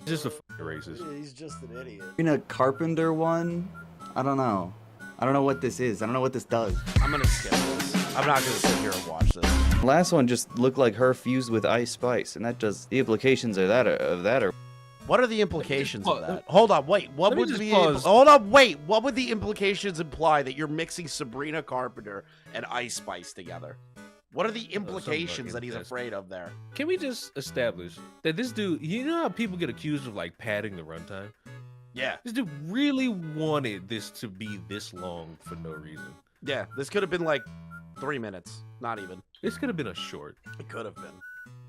Just a fucking racist. Yeah, he's just an idiot. In a Carpenter one, I don't know. I don't know what this is. I don't know what this does. I'm gonna skip this. I'm not gonna sit here and watch this. The last one just looked like her fused with Ice Spice, and that does the implications of that are. What are the implications of that? Hold on, wait. What would be? Pause. Hold on, wait. What would the implications imply that you're mixing Sabrina Carpenter and Ice Spice together? What are the implications that he's afraid of there? Can we just establish that this dude, you know how people get accused of like padding the runtime? Yeah. This dude really wanted this to be this long for no reason. Yeah, this could have been like 3 minutes. Not even. This could have been a short. It could have been.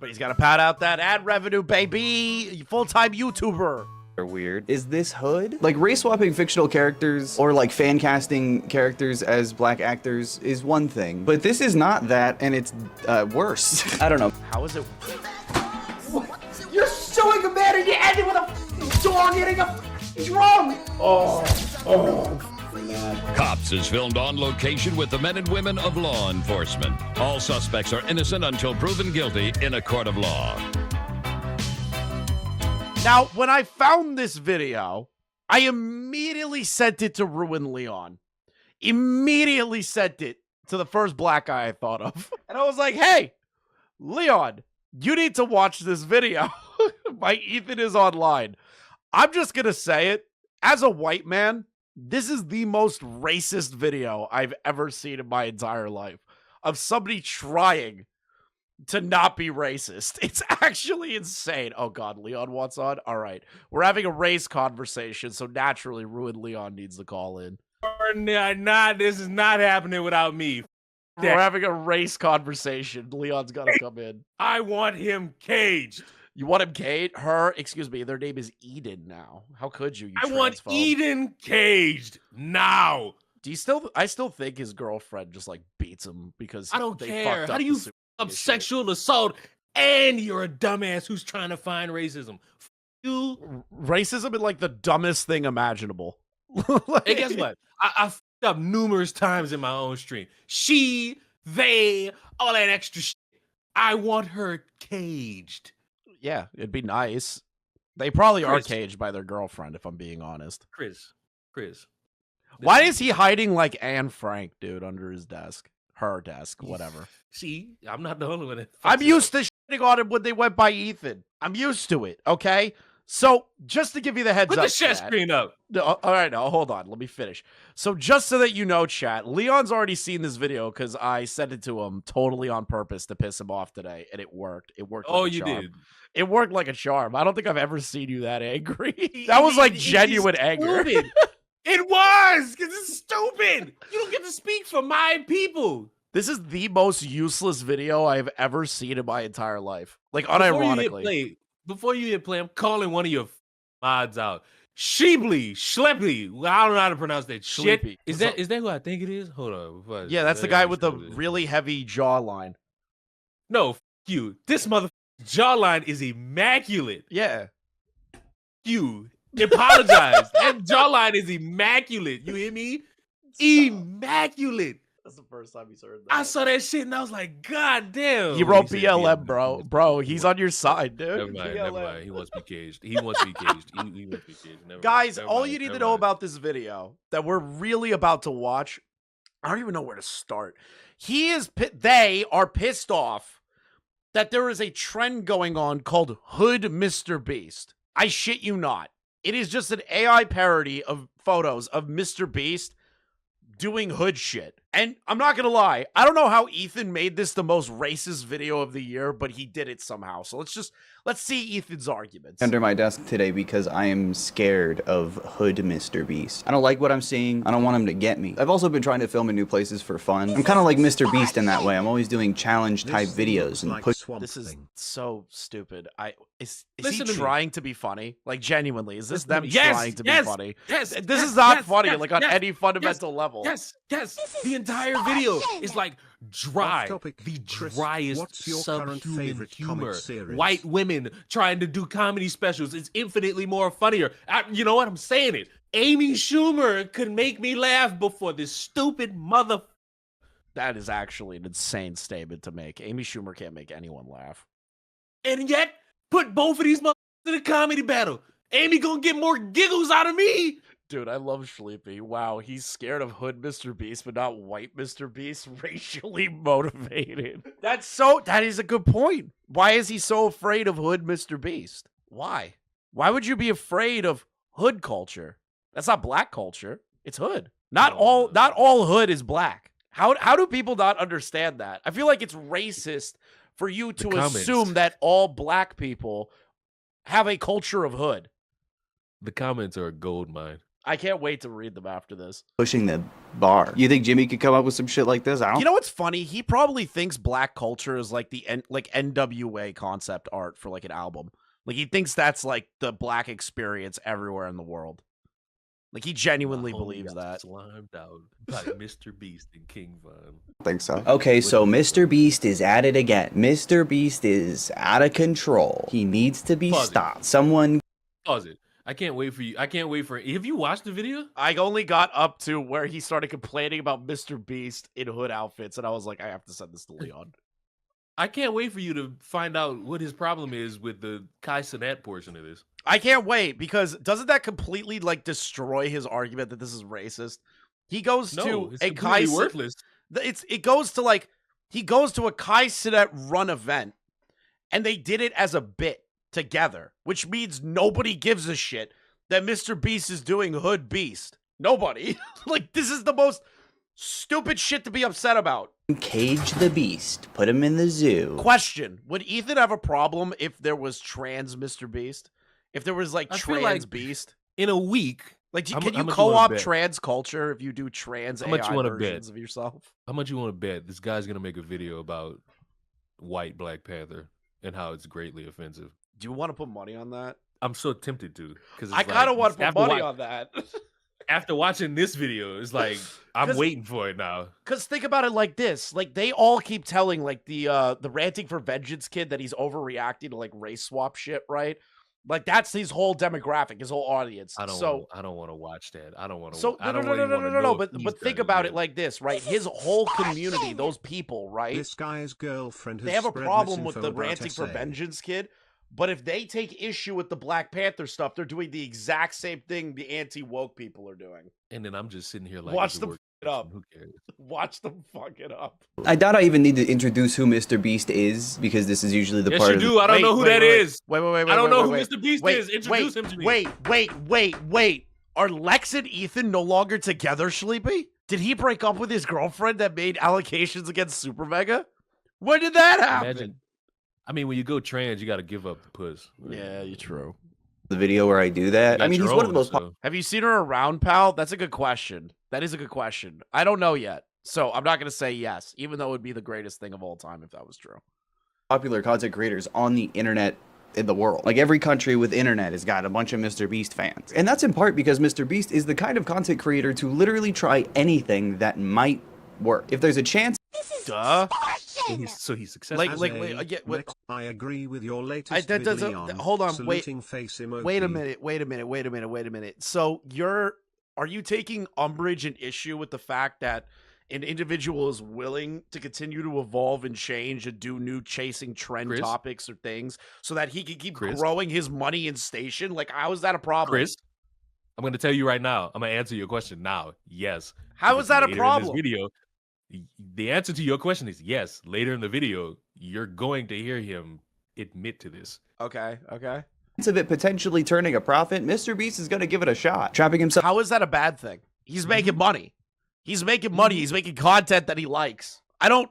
But he's got to pad out that ad revenue, baby. Full-time YouTuber. Are weird. Is this Hood? Like, race swapping fictional characters or like fan casting characters as black actors is one thing, but this is not that, and it's worse. I don't know. How is it? You're suing a man and you end it with a dog hitting a drum! Cops is filmed on location with the men and women of law enforcement. All suspects are innocent until proven guilty in a court of law. Now, when I found this video, I immediately sent it to Ruin Leon. Immediately sent it to the first black guy I thought of. And I was like, hey, Leon, you need to watch this video. My Ethan is online. I'm just going to say it. As a white man, this is the most racist video I've ever seen in my entire life of somebody trying to not be racist. It's actually insane. Oh God, Leon wants on? All right. We're having a race conversation, so naturally Ruined Leon needs to call in. Nah, this is not happening without me. We're having a race conversation. Leon's got to come in. I want him caged. You want him caged? Excuse me, their name is Eden now. How could you? I want Eden caged now. Do you I still think his girlfriend just like beats him because I don't they care. fucked up How do you the up sexual assault and you're a dumbass who's trying to find racism? You racism is like the dumbest thing imaginable. Hey, guess what? I fucked up numerous times in my own stream. She, they, all that extra shit. I want her caged. Yeah, it'd be nice. They probably are Chris. caged by their girlfriend, if I'm being honest. Chris. Why is he hiding like Anne Frank, dude, under his desk? Her desk, whatever. See, I'm not the only one that I'm used to shitting on him when they went by Ethan. I'm used to it, okay? So, just to give you the heads Put up, the share chat, screen up. No, all right, now, hold on. Let me finish. So, just so that you know, chat, Leon's already seen this video because I sent it to him totally on purpose to piss him off today, and it worked. It worked like a charm. Did. It worked like a charm. I don't think I've ever seen you that angry. That was like genuine anger. It was, because it's stupid. You don't get to speak for my people. This is the most useless video I've ever seen in my entire life. Like, unironically. Before you hit play, I'm calling one of your mods out. Schleppy. I don't know how to pronounce that shit. Schleppy. Is that who I think it is? Hold on. Yeah, that's the guy with the really heavy jawline. No, f you. This motherfucker's jawline is immaculate. Yeah. You. Apologize. That jawline is immaculate. You hear me? Immaculate. That's the first time he's heard that. I saw that shit and I was like, God damn. He wrote BLM, bro. Bro, he's on your side, dude. Never mind. He wants to be caged. He wants to be caged. He wants to be caged. Guys, all you need to know about this video that we're really about to watch, I don't even know where to start. They are pissed off that there is a trend going on called Hood Mr. Beast. I shit you not. It is just an AI parody of photos of Mr. Beast doing hood shit. And I'm not gonna lie, I don't know how Ethan made this the most racist video of the year, but he did it somehow. So let's see Ethan's arguments. Under my desk today because I am scared of Hood Mr. Beast. I don't like what I'm seeing. I don't want him to get me. I've also been trying to film in new places for fun. I'm kind of like Mr. Beast in that way. I'm always doing challenge type videos and push. This is so stupid. Is he Listen to trying to be funny? Like, genuinely, is this Listen to them me. Yes, trying to be yes, funny? yes, This yes, is not yes, funny, yes, like on yes, any fundamental level. Yes. The entire video is like dry. Off-topic. The Chris, driest what's your current subhuman favorite humor. comic series? White women trying to do comedy specials is infinitely more funnier. You know what? I'm saying it. Amy Schumer could make me laugh before this stupid mother. That is actually an insane statement to make. Amy Schumer can't make anyone laugh. And yet, put both of these to the comedy battle. Amy gonna get more giggles out of me. Dude, I love Sleepy. Wow, he's scared of hood Mr. Beast, but not white Mr. Beast. Racially motivated. That is a good point. Why is he so afraid of hood Mr. Beast? Why? Why would you be afraid of hood culture? That's not black culture. It's hood. Not all hood is black. How do people not understand that? I feel like it's racist for you to assume that all black people have a culture of hood. The comments are a gold mine. I can't wait to read them after this. Pushing the bar. You think Jimmy could come up with some shit like this? You know what's funny? He probably thinks black culture is like the NWA concept art for like an album. Like he thinks that's like the black experience everywhere in the world. Like he genuinely believes that. Slimed out by Mr. Beast and King Von. I think so. Okay, so Mr. Beast is at it again. Mr. Beast is out of control. He needs to be stopped. Someone pause it. I can't wait for you. I can't wait for. Have you watched the video? I only got up to where he started complaining about Mr. Beast in hood outfits, and I was like, I have to send this to Leon. I can't wait for you to find out what his problem is with the Kai Cenat portion of this. I can't wait, because doesn't that completely like destroy his argument that this is racist? He goes to a Kai worthless. It goes to like he goes to a Kai Cenat run event, and they did it as a bit together, which means nobody gives a shit that Mr. Beast is doing hood Beast. Nobody. Like, this is the most stupid shit to be upset about. cage the beast. Put him in the zoo. Question: would Ethan have a problem if there was trans Mr. Beast? If there was like trans Beast in a week? Like, can you co-op trans culture if you do trans AI versions of yourself? How much you want to bet this guy's gonna make a video about white Black Panther and how it's greatly offensive? Do you want to put money on that? I'm so tempted to, because I kind of want to put money on that. After watching this video, it's like I'm waiting for it now. Because think about it like this: like they all keep telling like the ranting for vengeance kid that he's overreacting to like race swap shit, right? Like that's his whole demographic, his whole audience. I don't want to watch that. I don't want to. So no. But think about it like this, right? His whole community, those people, right? This guy's girlfriend has they have a problem with the ranting for vengeance kid. But if they take issue with the Black Panther stuff, they're doing the exact same thing the anti-woke people are doing. And then I'm just sitting here like, watch them fuck it up. Who cares? Watch them fuck it up. I doubt I even need to introduce who Mr. Beast is, because this is usually the part of Yes, you do. I don't know who that is. Wait. I don't know who Mr. Beast is. Introduce him to me. Wait. Are Lex and Ethan no longer together, Sleepy? Did he break up with his girlfriend that made allegations against Super Mega? When did that happen? I mean, when you go trans, you got to give up the puss. Yeah, you're true. The video where I do that. I mean, he's one of the most. Have you seen her around, pal? That's a good question. That is a good question. I don't know yet, so I'm not going to say yes, even though it would be the greatest thing of all time if that was true. Popular content creators on the internet in the world. Like every country with internet has got a bunch of Mr. Beast fans. And that's in part because Mr. Beast is the kind of content creator to literally try anything that might work. If there's a chance. Duh. So he's successful. I agree with your latest video. Hold on, wait a minute. So are you taking umbrage and issue with the fact that an individual is willing to continue to evolve and change and do new chasing trend topics or things so that he can keep growing his money and station? Like, how is that a problem? Chris, I'm going to tell you right now. I'm going to answer your question now. Yes. How is that a problem? In this video, the answer to your question is yes. Later in the video, you're going to hear him admit to this. Okay. Of it potentially turning a profit, Mr. Beast is going to give it a shot. Trapping himself. How is that a bad thing? He's making money. He's making money. He's making content that he likes. I don't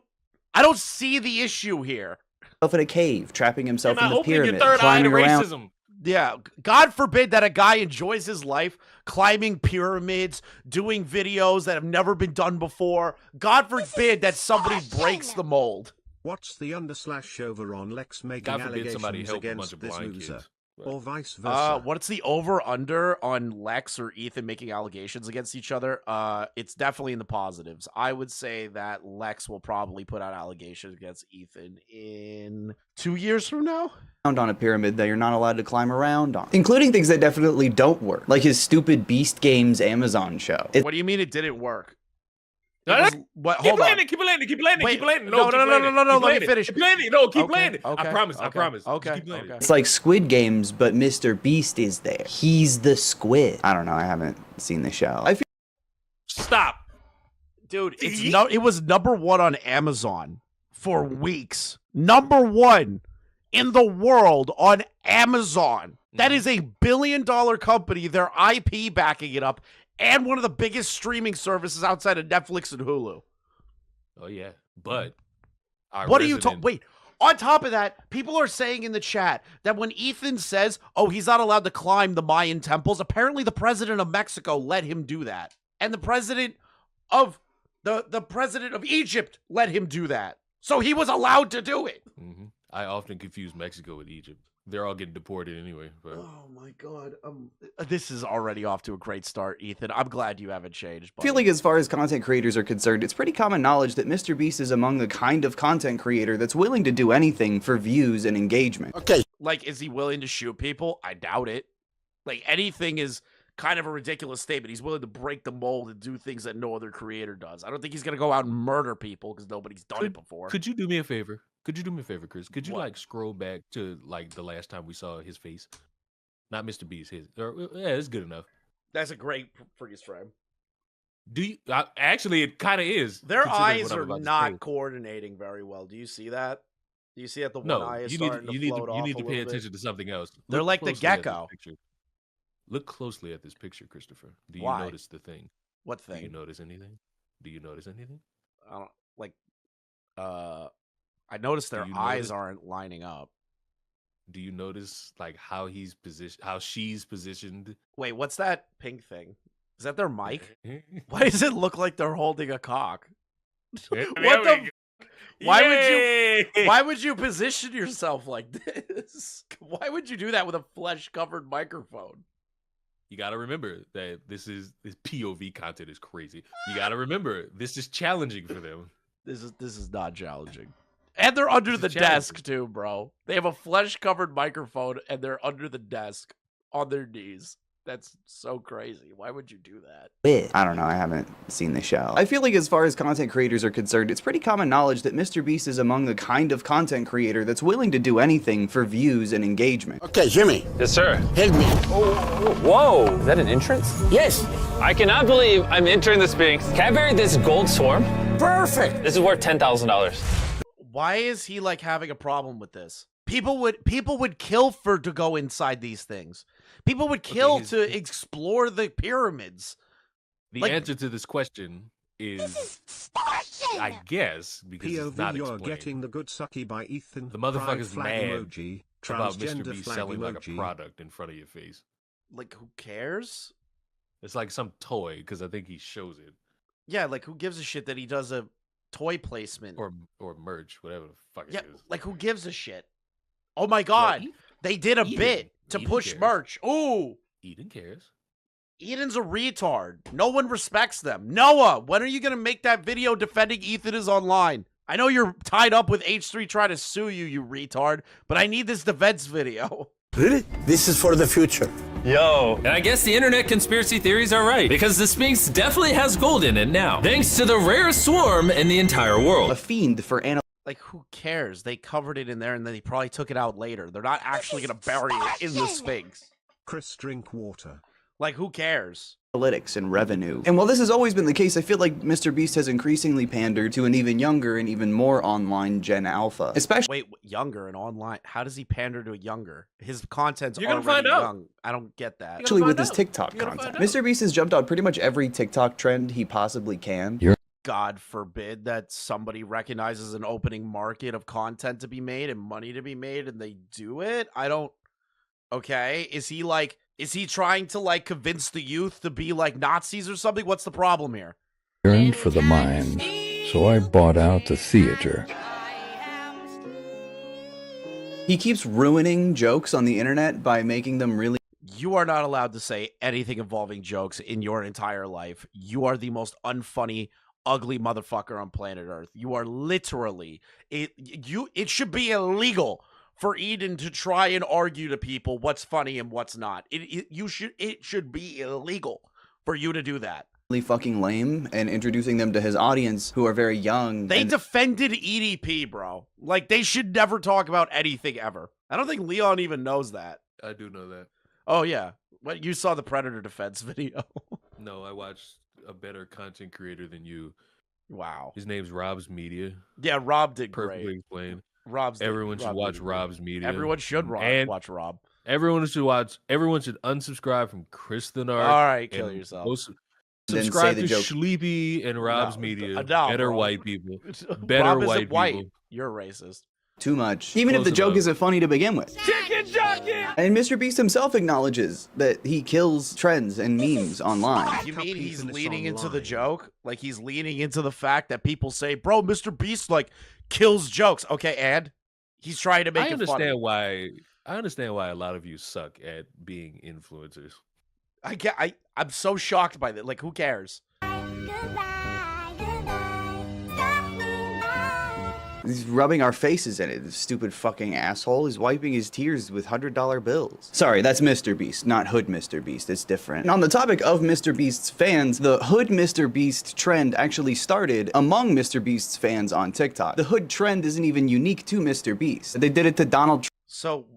see the issue here. In a cave, trapping himself in the Your pyramid, third climbing eye to around. racism. Yeah, God forbid that a guy enjoys his life climbing pyramids, doing videos that have never been done before. God forbid that somebody breaks the mold. What's the /over on Lex making allegations against this loser? Or vice versa. What's the over-under on Lex or Ethan making allegations against each other? It's definitely in the positives. I would say that Lex will probably put out allegations against Ethan in 2 years from now. On a pyramid that you're not allowed to climb around on, including things that definitely don't work, like his stupid Beast Games Amazon show. What do you mean it didn't work? Keep landing. No, let me finish. Keep landing. No, keep Okay, landing. okay, I promise. Okay, Just keep landing. okay. It's like Squid Games, but Mr. Beast is there. He's the squid. I don't know. I haven't seen the show. I feel Stop. Dude, it was #1 on Amazon for weeks. #1 in the world on Amazon. That is a billion-dollar company, their IP backing it up, and one of the biggest streaming services outside of Netflix and Hulu. Oh yeah, but what are you talking? Wait. On top of that, people are saying in the chat that when Ethan says, "Oh, he's not allowed to climb the Mayan temples," apparently the president of Mexico let him do that, and the president of the president of Egypt let him do that, so he was allowed to do it. I often confuse Mexico with Egypt. They're all getting deported anyway. But. Oh my god, this is already off to a great start, Ethan. I'm glad you haven't changed. Buddy. I feel like as far as content creators are concerned, it's pretty common knowledge that Mr. Beast is among the kind of content creator that's willing to do anything for views and engagement. Okay. Like, is he willing to shoot people? I doubt it. Like, anything is kind of a ridiculous statement. He's willing to break the mold and do things that no other creator does. I don't think he's going to go out and murder people because nobody's done it before. Could you do me a favor? Chris? Could you like scroll back to like the last time we saw his face? Not Mr. Beast, it's good enough. That's a great freeze frame. Do you actually? It kind of is. Their eyes are not coordinating very well. Do you see that? Do you see that the one eye is starting to float off? You need to pay attention to something else. They're like the gecko. Look closely at this picture, Christopher. Do you notice the thing? What thing? Do you notice anything? I don't like. I noticed their eyes aren't lining up. Do you notice like how he's positioned? How she's positioned? Wait, what's that pink thing? Is that their mic? Why does it look like they're holding a cock? What the? Why would you position yourself like this? Why would you do that with a flesh-covered microphone? You got to remember that this POV content is crazy. You got to remember this is challenging for them. This is not challenging. And they're under the desk too, bro. They have a flesh-covered microphone and they're under the desk on their knees. That's so crazy. Why would you do that? I don't know. I haven't seen the show. I feel like as far as content creators are concerned, it's pretty common knowledge that Mr. Beast is among the kind of content creator that's willing to do anything for views and engagement. Okay, Jimmy. Yes, sir. Help me. Oh, whoa. Is that an entrance? Yes. I cannot believe I'm entering the Sphinx. Can I bury this gold swarm? Perfect. This is worth $10,000. Why is he like having a problem with this? People would kill to go inside these things. People would kill to explore the pyramids. The answer to this question is, I guess, because POV, it's not you're explained. Getting the good sucky by Ethan. The motherfucker's mad emoji, about Mr. Beast selling like a product in front of your face. Like, who cares? It's like some toy, because I think he shows it. Yeah, like, who gives a shit that he does a toy placement? Or merch, whatever the fuck it is. Like, who gives a shit? Oh my god, they did a bit to push merch. Ooh. Eden cares. Eden's a retard. No one respects them. Noah, when are you going to make that video defending Ethan is online? I know you're tied up with H3 trying to sue you, you retard, but I need this defense video. Really? This is for the future. Yo. And I guess the internet conspiracy theories are right, because the Sphinx definitely has gold in it now, thanks to the rarest swarm in the entire world. A fiend for Like, who cares? They covered it in there and then they probably took it out later. They're not actually going to bury it in the Sphinx. Chris, drink water. Like, who cares? Analytics and revenue. And while this has always been the case, I feel like Mr. Beast has increasingly pandered to an even younger and even more online Gen Alpha. Especially— Wait, younger and online? How does he pander to a younger? His content's You're gonna already find out. young. I don't get that. Actually, with his TikTok content. Mr. Beast has jumped on pretty much every TikTok trend he possibly can. God forbid that somebody recognizes an opening market of content to be made and money to be made and they do it. I don't. Okay. Is he trying to like convince the youth to be like Nazis or something? What's the problem here? Yearned for the mind, so I bought out the theater. He keeps ruining jokes on the internet by making them really— You are not allowed to say anything involving jokes in your entire life. You are the most unfunny, ugly motherfucker on planet Earth. You are literally it should be illegal for Eden to try and argue to people what's funny and what's not. It should be illegal for you to do that. fucking lame and introducing them to his audience who are very young. They defended EDP, bro. Like, they should never talk about anything ever. I don't think Leon even knows that. I do know that. Oh, yeah. What, you saw the Predator defense video? No, I watched a better content creator than you. Wow. His name's Rob's Media. Yeah, Rob did Perfectly great. explained. Everyone should watch Rob's Media. Everyone should watch Rob. Everyone should unsubscribe from ChrisTheNarc. All right, kill yourself. say Subscribe the to joke. Sleepy and Rob's Media. No, Better bro. white people. Better Rob isn't white people. You're racist. Too much. Even if Close the joke enough. isn't funny to begin with. Chicken jockey! And Mr. Beast himself acknowledges that he kills trends and memes online. You mean he's Happiness leaning into the online. joke? Like, he's leaning into the fact that people say, bro, Mr. Beast, like, kills jokes. Okay, and he's trying to make it funny. I understand why a lot of you suck at being influencers. I'm so shocked by that. Like, who cares? He's rubbing our faces in it, this stupid fucking asshole. He's wiping his tears with $100 bills. Sorry, that's Mr. Beast, not Hood Mr. Beast. It's different. And on the topic of Mr. Beast's fans, the Hood Mr. Beast trend actually started among Mr. Beast's fans on TikTok. The Hood trend isn't even unique to Mr. Beast. They did it to Donald Trump.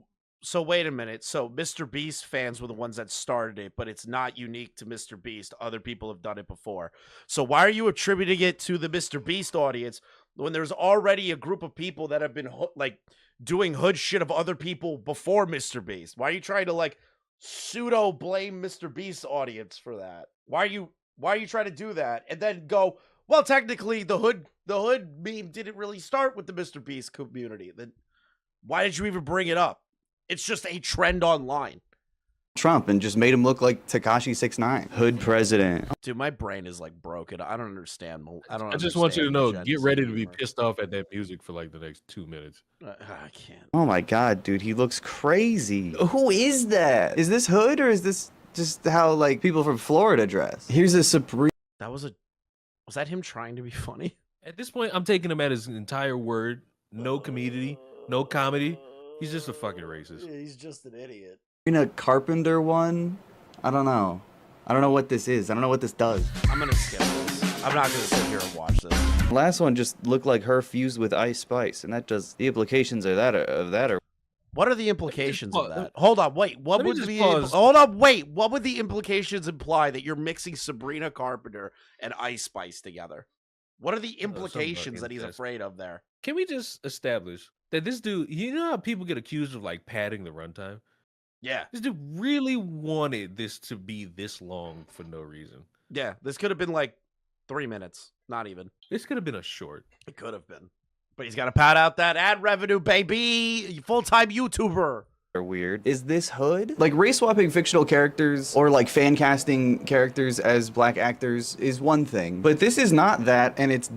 So wait a minute. So Mr. Beast fans were the ones that started it, but it's not unique to Mr. Beast. Other people have done it before. So why are you attributing it to the Mr. Beast audience when there's already a group of people that have been like doing hood shit of other people before Mr. Beast? Why are you trying to like pseudo blame Mr. Beast's audience for that? Why are you trying to do that and then go, well, technically the hood meme didn't really start with the Mr. Beast community. Then why did you even bring it up? It's just a trend online. Trump and just made him look like Tekashi 6ix9ine. Hood president. Dude, my brain is like broken. I don't understand. I just want you to know, get ready to be pissed off at that music for like the next 2 minutes. I can't. Oh my god, dude, he looks crazy. Who is that? Is this Hood or is this just how like people from Florida dress? Here's a Supreme. Was that him trying to be funny? At this point, I'm taking him at his entire word. No comedy, no comedy. He's just a fucking racist. He's just an idiot. A Carpenter one? I don't know. I don't know what this is. I don't know what this does. I'm gonna skip this. I'm not gonna sit here and watch this. The last one just looked like her fused with Ice Spice, and that just the implications of that are. What are the implications of that? Hold on, wait. What would the implications imply that you're mixing Sabrina Carpenter and Ice Spice together? What are the implications that he's afraid of there? Can we just establish that this dude, you know how people get accused of like padding the runtime? Yeah. This dude really wanted this to be this long for no reason. Yeah, this could have been like 3 minutes. Not even. This could have been a short. It could have been. But he's got to pad out that ad revenue, baby. Full-time YouTuber. Are weird. Is this Hood? Like race swapping fictional characters or like fan casting characters as black actors is one thing, but this is not that, and it's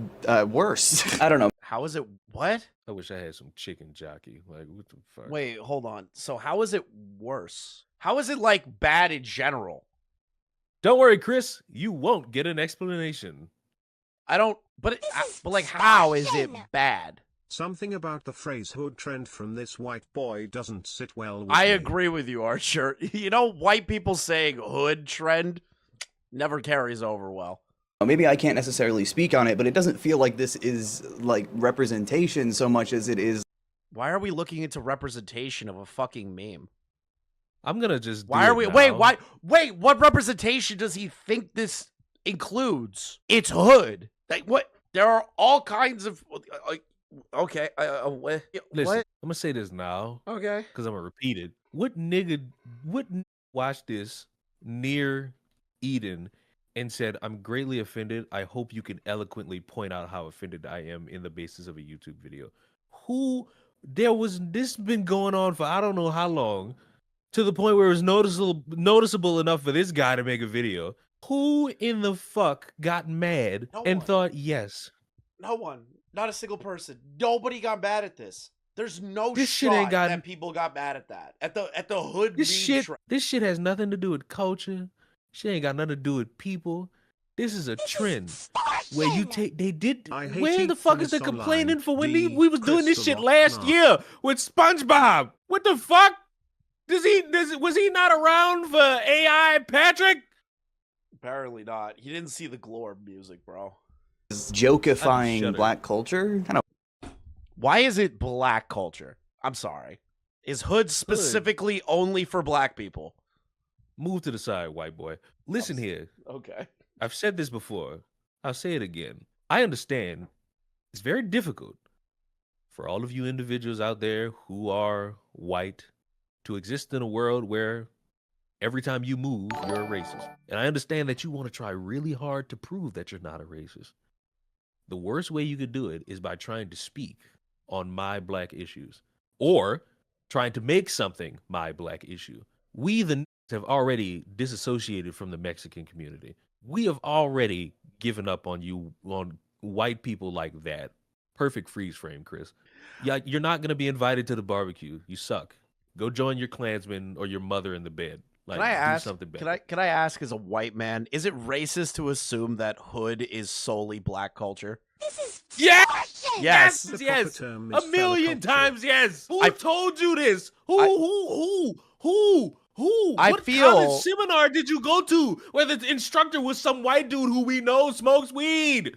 worse. I don't know. How is it? What? I wish I had some chicken jockey. Like, what the fuck? Wait, hold on. So how is it worse? How is it like bad in general? Don't worry, Chris. You won't get an explanation. But like, how is it bad? Something about the phrase hood trend from this white boy doesn't sit well with me. I agree with you, Archer. You know, white people saying hood trend never carries over well. Maybe I can't necessarily speak on it, but it doesn't feel like this is like representation so much as it is. Why are we looking into representation of a fucking meme? I'm gonna just. Wait, what representation does he think this includes? It's hood. Like what? There are all kinds of. Okay. What? Listen, I'm gonna say this now. Okay. Because I'm gonna repeat it. What nigga watched this near Eden and said, "I'm greatly offended. I hope you can eloquently point out how offended I am in the basis of a YouTube video." This been going on for I don't know how long, to the point where it was noticeable enough for this guy to make a video. Who in the fuck got mad and thought, yes? No one. Not a single person. Nobody got mad at this. There's no shot that people got mad at that. At the hood. This shit has nothing to do with culture. Shit ain't got nothing to do with people. This is a trend where you take. Where the fuck is the complaining for when we was doing this shit last year with SpongeBob? What the fuck? Was he not around for AI Patrick? Apparently not. He didn't see the Glorb music, bro. Jokifying black culture. Kind of. Why is it black culture? I'm sorry. Is hood specifically only for black people? Move to the side, white boy. Listen here. Okay. I've said this before. I'll say it again. I understand it's very difficult for all of you individuals out there who are white to exist in a world where every time you move, you're a racist. And I understand that you want to try really hard to prove that you're not a racist. The worst way you could do it is by trying to speak on my black issues or trying to make something my black issue. We, the have already disassociated from the Mexican community. We have already given up on you, on white people like that. Perfect freeze frame, Chris. Yeah, you're not going to be invited to the barbecue. You suck. Go join your Klansman or your mother in the bed. Like, Can I ask? Do something better. Can I ask, as a white man, is it racist to assume that hood is solely black culture? Yes! Yes! Yes! A million times yes! Who told you this? Who? I What feel- college seminar did you go to where the instructor was some white dude who we know smokes weed?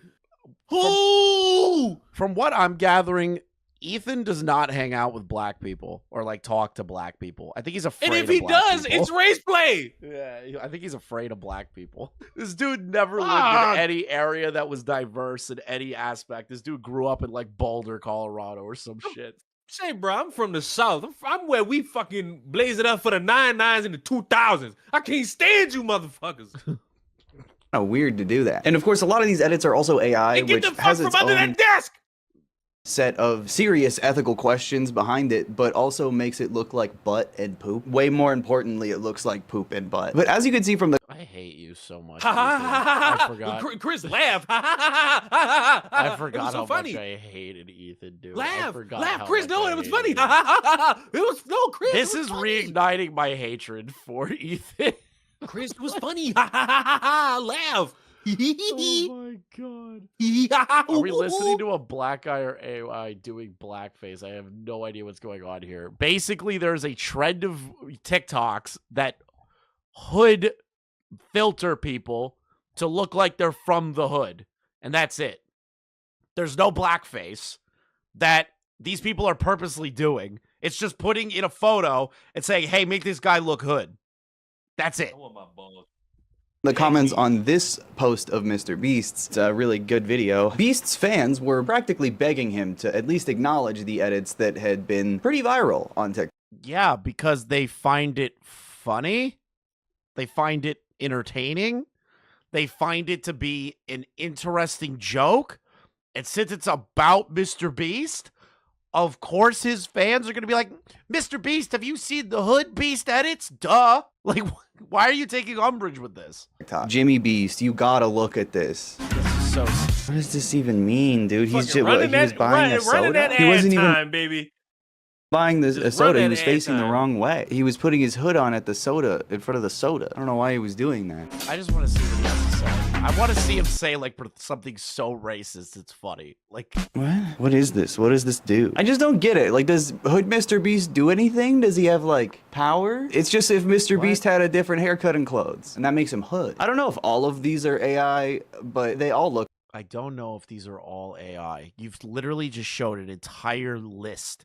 Who? From what I'm gathering, Ethan does not hang out with black people or like talk to black people. I think he's afraid. And if of he black does, people. it's race play. Yeah, I think he's afraid of black people. This dude never lived in any area that was diverse in any aspect. This dude grew up in like Boulder, Colorado, or some shit. Say, bro, I'm from the South. I'm where we fucking blaze it up for the 99s and the 2000s. I can't stand you motherfuckers. Kind of weird to do that. And of course, a lot of these edits are also AI, And get which the fuck has from its under own that desk. set of serious ethical questions behind it, but also makes it look like butt and poop. Way more importantly, it looks like poop and butt. But as you can see from the I hate you so much. Ha ha Ethan. ha ha I ha. forgot. Chris, laugh. Ha ha ha ha ha. I forgot It was so how funny. much I hated Ethan, dude. I Laugh, forgot laugh, how Chris. much No, I it was hated funny. him. Ha ha ha ha. It was no, Chris. This it was is funny. reigniting my hatred for Ethan. Chris, it was funny. Ha ha ha ha ha. Laugh. Oh my god. Are we listening to a black guy or AI doing blackface? I have no idea what's going on here. Basically, there's a trend of TikToks that hood filter people to look like they're from the hood. And that's it. There's no blackface that these people are purposely doing. It's just putting in a photo and saying, hey, make this guy look hood. That's it. I want my balls. The comments on this post of Mr. Beast's, it's a really good video. Beast's fans were practically begging him to at least acknowledge the edits that had been pretty viral on TikTok. Yeah, because they find it funny. They find it entertaining. They find it to be an interesting joke. And since it's about Mr. Beast, of course his fans are going to be like, Mr. Beast, have you seen the Hood Beast edits? Duh. Like, why are you taking umbrage with this? Jimmy Beast, you gotta look at this. This is so... What does this even mean, dude? He's just, Running he was that- buying a running soda? that He wasn't ad even time, baby. buying this Just soda. run He that was ad facing the time. wrong way. He was putting his hood on at the soda, in front of the soda. I don't know why he was doing that. I just want to see what he has to say. I want to see him say, like, something so racist it's funny. Like... What? What is this? What does this do? I just don't get it. Like, does Hood Mr. Beast do anything? Does he have, like, power? It's just if Mr. Beast had a different haircut and clothes, and that makes him Hood. I don't know if all of these are AI, but they all look... I don't know if these are all AI. You've literally just showed an entire list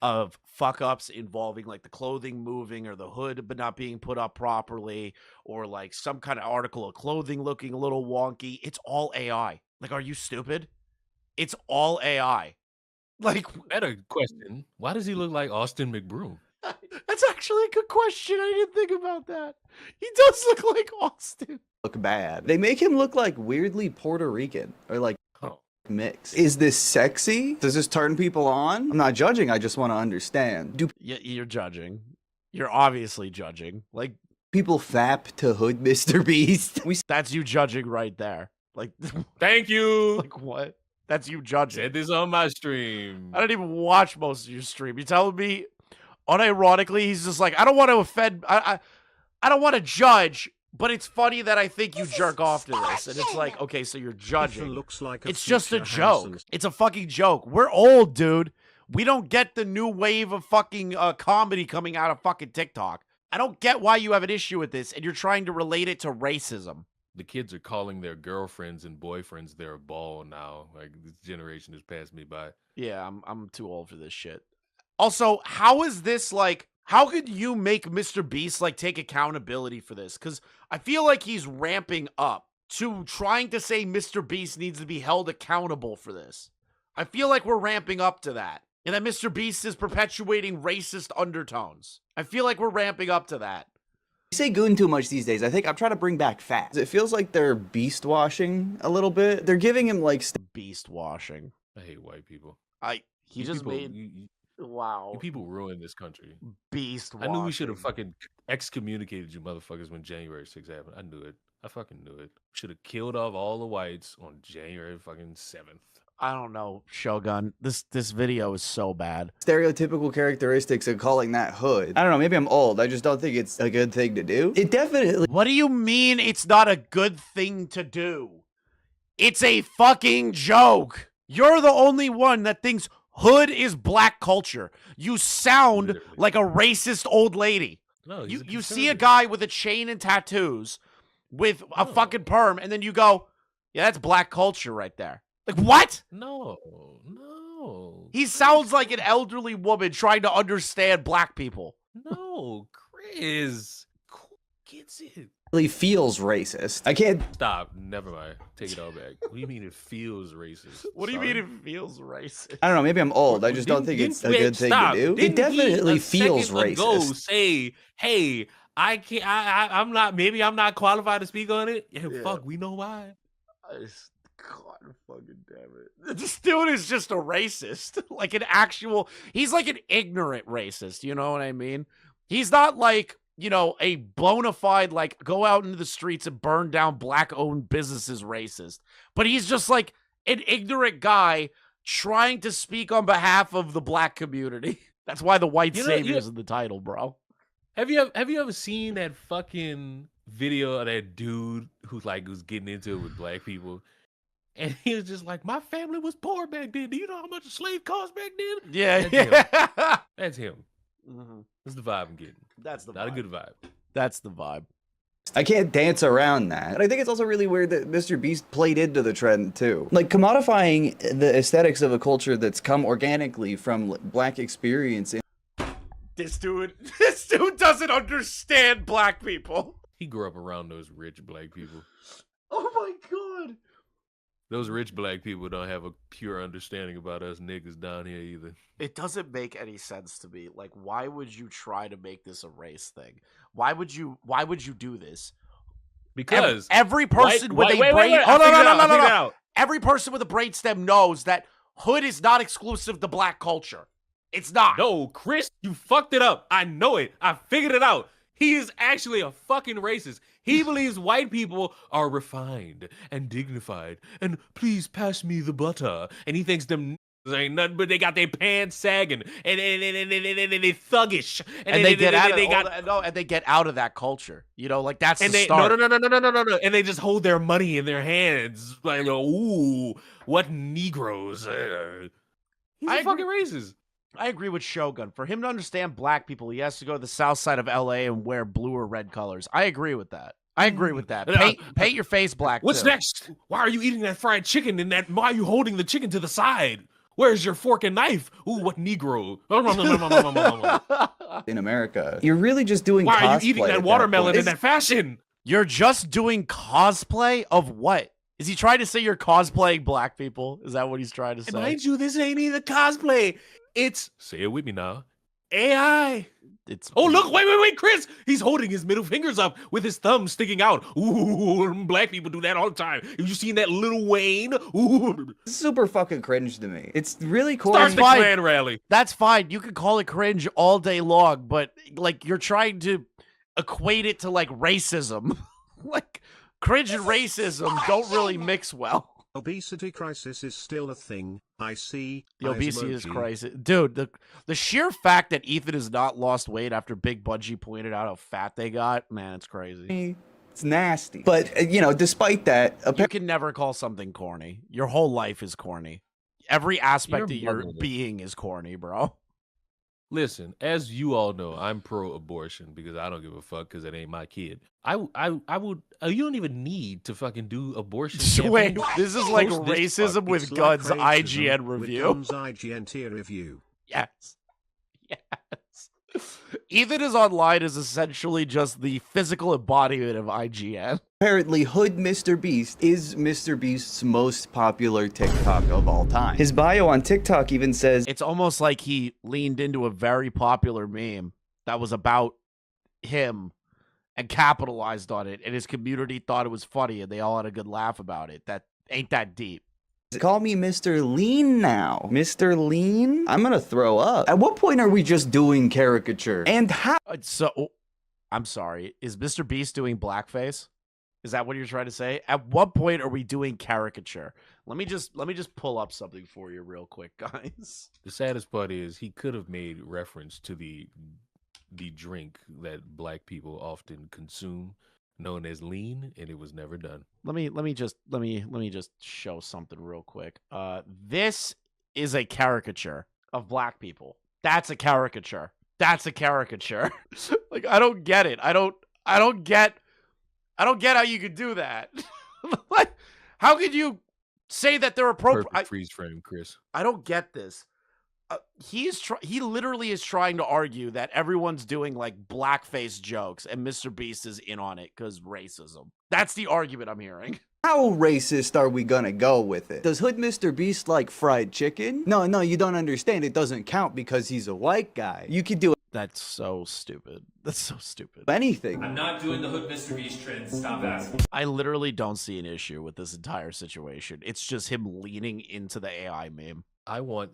of fuck-ups involving, like, the clothing moving or the hood but not being put up properly, or, like, some kind of article of clothing looking a little wonky. It's all AI. Like, are you stupid? It's all AI. Like, Better question. Why does he look like Austin McBroom? that's actually a good question. I didn't think about that. He does look like Austin. Look bad. They make him look like weirdly Puerto Rican, or like Oh. mix. Is this sexy? Does this turn people on? I'm not judging, I just want to understand. Do You're judging. You're obviously judging. Like, people fap to Hood Mr. Beast? that's you judging right there. Like, Thank you. like what? That's you judging. Said this on my stream. I don't even watch most of your stream. You're telling me, unironically, he's just like, I don't want to offend. I don't want to judge, but it's funny that I think you jerk off to this. And it's like, okay, so you're judging. Looks like It's just a joke. It's a fucking joke. We're old, dude. We don't get the new wave of fucking comedy coming out of fucking TikTok. I don't get why you have an issue with this and you're trying to relate it to racism. The kids are calling their girlfriends and boyfriends their ball now. Like, this generation has passed me by. Yeah, I'm too old for this shit. Also, how is this like? How could you make Mr. Beast like take accountability for this? Because I feel like he's ramping up to trying to say Mr. Beast needs to be held accountable for this. I feel like we're ramping up to that. And that Mr. Beast is perpetuating racist undertones. I feel like we're ramping up to that. You say goon too much these days. I think I'm trying to bring back fat. It feels like they're beast washing a little bit. They're giving him like beast washing. I hate white people. He just made wow. You people ruined this country. Beast washing. I knew we should have fucking excommunicated you motherfuckers when January 6th happened. I knew it. I fucking knew it. Should have killed off all the whites on January fucking 7th. I don't know, Shogun. This video is so bad. Stereotypical characteristics of calling that hood. I don't know, maybe I'm old. I just don't think it's a good thing to do. It definitely... What do you mean it's not a good thing to do? It's a fucking joke. You're the only one that thinks hood is black culture. You sound literally like a racist old lady. No, you see a guy with a chain and tattoos with a fucking perm, and then you go, yeah, that's black culture right there. Like, what? No. He sounds like an elderly woman trying to understand black people. No, Chris. Cool gets it. Really feels racist. I can't... Stop. Never mind. Take it all back. What do you mean it feels racist? What do you mean it feels racist? I don't know. Maybe I'm old. I just don't think it's a good thing to do. It definitely feels racist. Say, hey, I can't. I'm not. Maybe I'm not qualified to speak on it. Yeah. Fuck. We know why. God fucking damn it. This dude is just a racist. Like an actual... He's like an ignorant racist. You know what I mean? He's not like, you know, a bona fide, like, go out into the streets and burn down black-owned businesses racist. But he's just like an ignorant guy trying to speak on behalf of the black community. That's why the white savior is in the title, bro. Have you ever seen that fucking video of that dude who's getting into it with black people? And he was just like, my family was poor back then. Do you know how much a slave cost back then? Yeah. That's him. Mm-hmm. That's the vibe I'm getting. That's the Not vibe. a good vibe. That's the vibe. I can't dance around that. And I think it's also really weird that Mr. Beast played into the trend too. Like commodifying the aesthetics of a culture that's come organically from black experience. This dude doesn't understand black people. He grew up around those rich black people. Oh my God. Those rich black people don't have a pure understanding about us niggas down here either. It doesn't make any sense to me. Like, why would you try to make this a race thing? Why would you do this? Because every person with a brain... Oh, no. Every person with a brainstem knows that hood is not exclusive to black culture. It's not. No, Chris, you fucked it up. I know it. I figured it out. He is actually a fucking racist. He believes white people are refined and dignified and please pass me the butter. And he thinks them ain't nothing but they got their pants sagging and they thuggish. And they get out of that culture. You know, like that's the start. No. And they just hold their money in their hands. Like, ooh, what Negroes. He's a fucking racist. I agree with Shogun. For him to understand black people, he has to go to the south side of LA and wear blue or red colors. I agree with that. Paint your face black. What's too. next? Why are you eating that fried chicken why are you holding the chicken to the side? Where's your fork and knife? Ooh, what Negro? In America, you're really just doing Why cosplay are you eating that watermelon in that fashion? You're just doing cosplay of what? Is he trying to say you're cosplaying black people? Is that what he's trying to say? Mind you, this ain't even cosplay. It's, say it with me now, AI. Oh, look, wait, Chris. He's holding his middle fingers up with his thumb sticking out. Ooh, black people do that all the time. Have you seen that Lil Wayne? Ooh. It's super fucking cringe to me. It's really cool. Start the Klan rally. That's fine. You can call it cringe all day long, but like you're trying to equate it to like racism. Like cringe and racism don't really mix well. Obesity crisis is still a thing. I see. The obesity is crisis. Dude, the sheer fact that Ethan has not lost weight after Big Budgie pointed out how fat they got, man, it's crazy. It's nasty. But, you know, despite that... You can never call something corny. Your whole life is corny. Every aspect of your being is corny, bro. Listen, as you all know, I'm pro-abortion because I don't give a fuck because it ain't my kid. I would. You don't even need to fucking do abortion. Wait, this is like racism with guns. IGN review. With guns, IGN tier review. Yes. Yes. Ethan is Online is essentially just the physical embodiment of IGN. Apparently, Hood Mr. Beast is Mr. Beast's most popular TikTok of all time. His bio on TikTok even says, it's almost like he leaned into a very popular meme that was about him and capitalized on it, and his community thought it was funny, and they all had a good laugh about it. That ain't that deep. call me Mr. Lean now. Mr. Lean? I'm gonna throw up. At what point are we just doing caricature? And how? So, I'm sorry. Is Mr. Beast doing blackface? Is that what you're trying to say? At what point are we doing caricature? Let me just pull up something for you real quick, guys. The saddest part is he could have made reference to the drink that black people often consume, known as lean, and it was never done. Let me just show something real quick. This is a caricature of black people. That's a caricature. That's a caricature. Like, I don't get it. I don't get how you could do that. Like, how could you say that they're appropriate? Perfect freeze frame, Chris. I don't get this. He literally is trying to argue that everyone's doing like blackface jokes and Mr. Beast is in on it because racism. That's the argument I'm hearing. How racist are we gonna go with it? Does Hood Mr. Beast like fried chicken? No, you don't understand. It doesn't count because he's a white guy. You could do That's so stupid. That's so stupid. anything. I'm not doing the Hood Mr. Beast trend. Stop asking. I literally don't see an issue with this entire situation. It's just him leaning into the AI meme. I want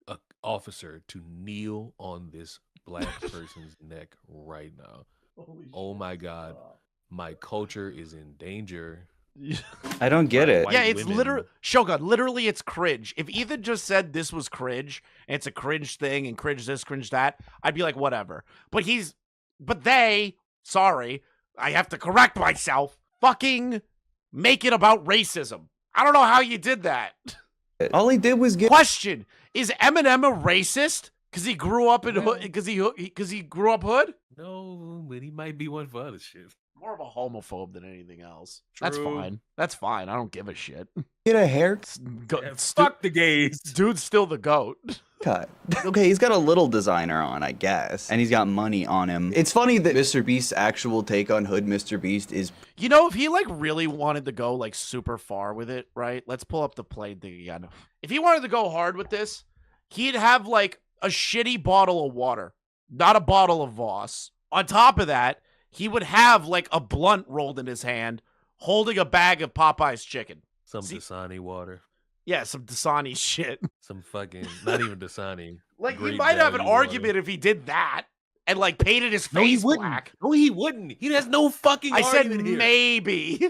an officer to kneel on this black person's neck right now. Oh my God. My culture is in danger. I don't get it. Yeah, it's literally Shogun. Literally, it's cringe. If Ethan just said this was cringe, and it's a cringe thing, and cringe this, cringe that, I'd be like, whatever. But sorry, I have to correct myself. Fucking make it about racism. I don't know how you did that. All he did was get. Question: is Eminem a racist because he grew up in hood? Because he grew up hood? No, but he might be one for other shit. More of a homophobe than anything else. True. That's fine. That's fine. I don't give a shit. Get a haircut. Fuck the gays. Dude's still the GOAT. Okay, he's got a little designer on, I guess. And he's got money on him. It's funny that Mr. Beast's actual take on Hood Mr. Beast is... You know, if he, like, really wanted to go, like, super far with it, right? Let's pull up the play thing again. If he wanted to go hard with this, he'd have, like, a shitty bottle of water. Not a bottle of Voss. On top of that, he would have, like, a blunt rolled in his hand, holding a bag of Popeye's chicken. Some Dasani water. Yeah, some Dasani shit. Some fucking, not even Dasani. Like, he might have an argument if he did that and, like, painted his face black. No, he wouldn't. He has no fucking argument here. I said maybe.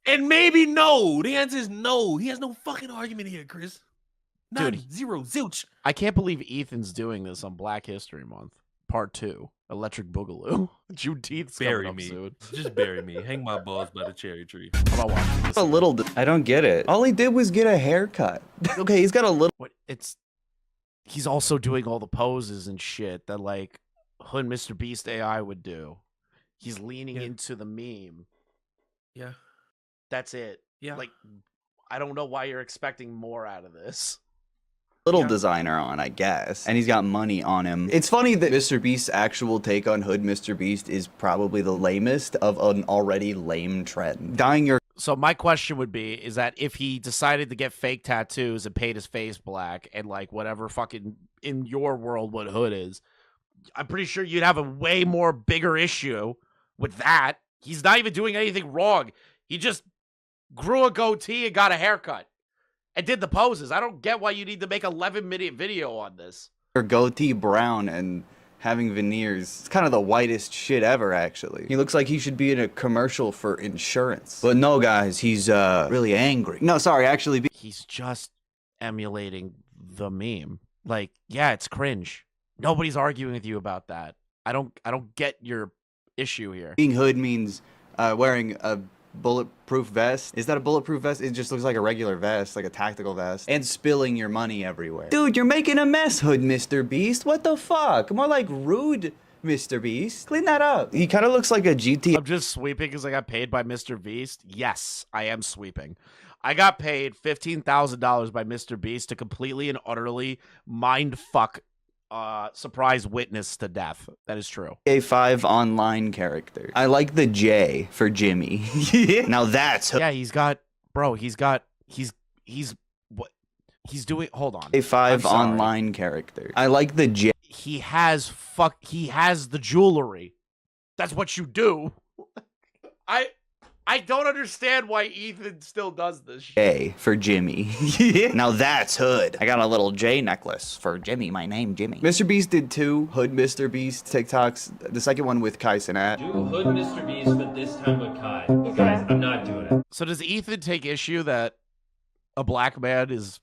And maybe no. The answer is no. He has no fucking argument here, Chris. None. Dude, zero. Zilch. I can't believe Ethan's doing this on Black History Month. Part 2. Electric Boogaloo. Juneteenth's coming up soon. Just bury me. Hang my balls by the cherry tree. I'm about watching this. A little... I don't get it. All he did was get a haircut. Okay, he's got a little... What? He's also doing all the poses and shit that, like, Hood Mr. Beast AI would do. He's leaning into the meme. Yeah. That's it. Yeah. Like, I don't know why you're expecting more out of this. Designer on, I guess. And he's got money on him. It's funny that Mr. Beast's actual take on Hood Mr. Beast is probably the lamest of an already lame trend. So my question would be, is that if he decided to get fake tattoos and paint his face black and, like, whatever fucking in your world what hood is, I'm pretty sure you'd have a way more bigger issue with that. He's not even doing anything wrong. He just grew a goatee and got a haircut. And did the poses. I don't get why you need to make an 11-minute video on this. Or goatee brown and having veneers. It's kind of the whitest shit ever, actually. He looks like he should be in a commercial for insurance. But no, guys, he's really angry. No, sorry, actually. He's just emulating the meme. Like, yeah, it's cringe. Nobody's arguing with you about that. I don't get your issue here. Being hood means wearing a bulletproof vest. Is that a bulletproof vest? It just looks like a regular vest, like a tactical vest. And spilling your money everywhere. Dude, you're making a mess, Hood Mr. Beast. What the fuck? More like rude Mr. Beast. Clean that up. He kind of looks like a GT. I'm just sweeping because I got paid by Mr. Beast. Yes, I am sweeping. I got paid $15,000 by Mr. Beast to completely and utterly mind fuck surprise witness to death. That is true. A5 online character. I like the J for Jimmy. Now that's yeah, he's got what he's doing. Hold on. A5 online character. I like the J. He has the jewelry. That's what you do. I don't understand why Ethan still does this shit. J for Jimmy. Now that's Hood. I got a little J necklace for Jimmy. My name, Jimmy. Mr. Beast did 2 Hood Mr. Beast TikToks. The second one with Kai Cenat. Do Hood Mr. Beast, but this time with Kai. Guys, I'm not doing it. So does Ethan take issue that a black man is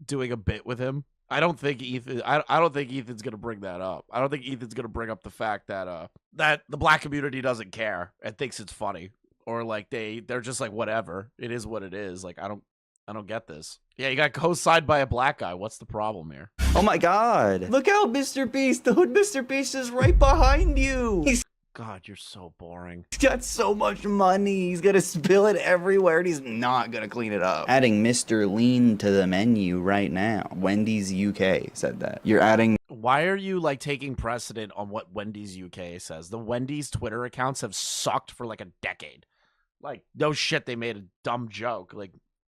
doing a bit with him? I don't think Ethan. I don't think Ethan's gonna bring that up. I don't think Ethan's gonna bring up the fact that that the black community doesn't care and thinks it's funny. Or like they're just like, whatever, it is what it is. Like I don't get this. Yeah, you got co-signed by a black guy. What's the problem here? Oh my God! Look out, Mr. Beast. The Hood Mr. Beast is right behind you. God, you're so boring. He's got so much money. He's gonna spill it everywhere, and he's not gonna clean it up. Adding Mr. Lean to the menu right now. Wendy's UK said that. You're adding. Why are you like taking precedent on what Wendy's UK says? The Wendy's Twitter accounts have sucked for like a decade. Like, no shit, they made a dumb joke. Like,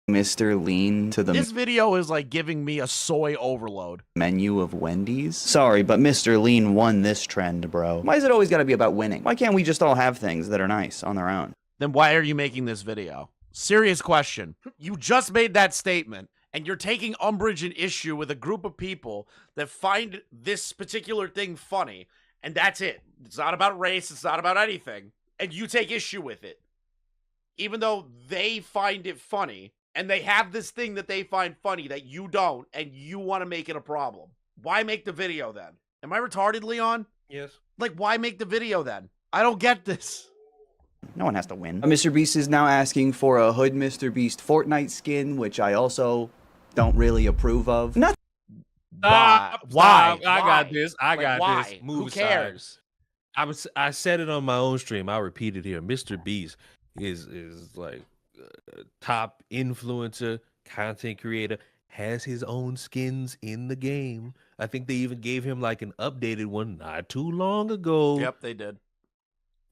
Mr. Lean to the this video is like giving me a soy overload. Menu of Wendy's? Sorry, but Mr. Lean won this trend, bro. Why is it always gotta be about winning? Why can't we just all have things that are nice on their own? Then why are you making this video? Serious question. You just made that statement, and you're taking umbrage and issue with a group of people that find this particular thing funny, and that's it. It's not about race, it's not about anything, and you take issue with it. Even though they find it funny, and they have this thing that they find funny that you don't, and you want to make it a problem. Why make the video then? Am I retarded, Leon? Yes. Like, why make the video then? I don't get this. No one has to win. Mr. Beast is now asking for a Hood Mr. Beast Fortnite skin, which I also don't really approve of. Not Why? I got this. I got why? this. Move Who cares? aside. I said it on my own stream. I'll repeat it here. Mr. Beast is like top influencer, content creator, has his own skins in the game. I think they even gave him like an updated one not too long ago. Yep, they did.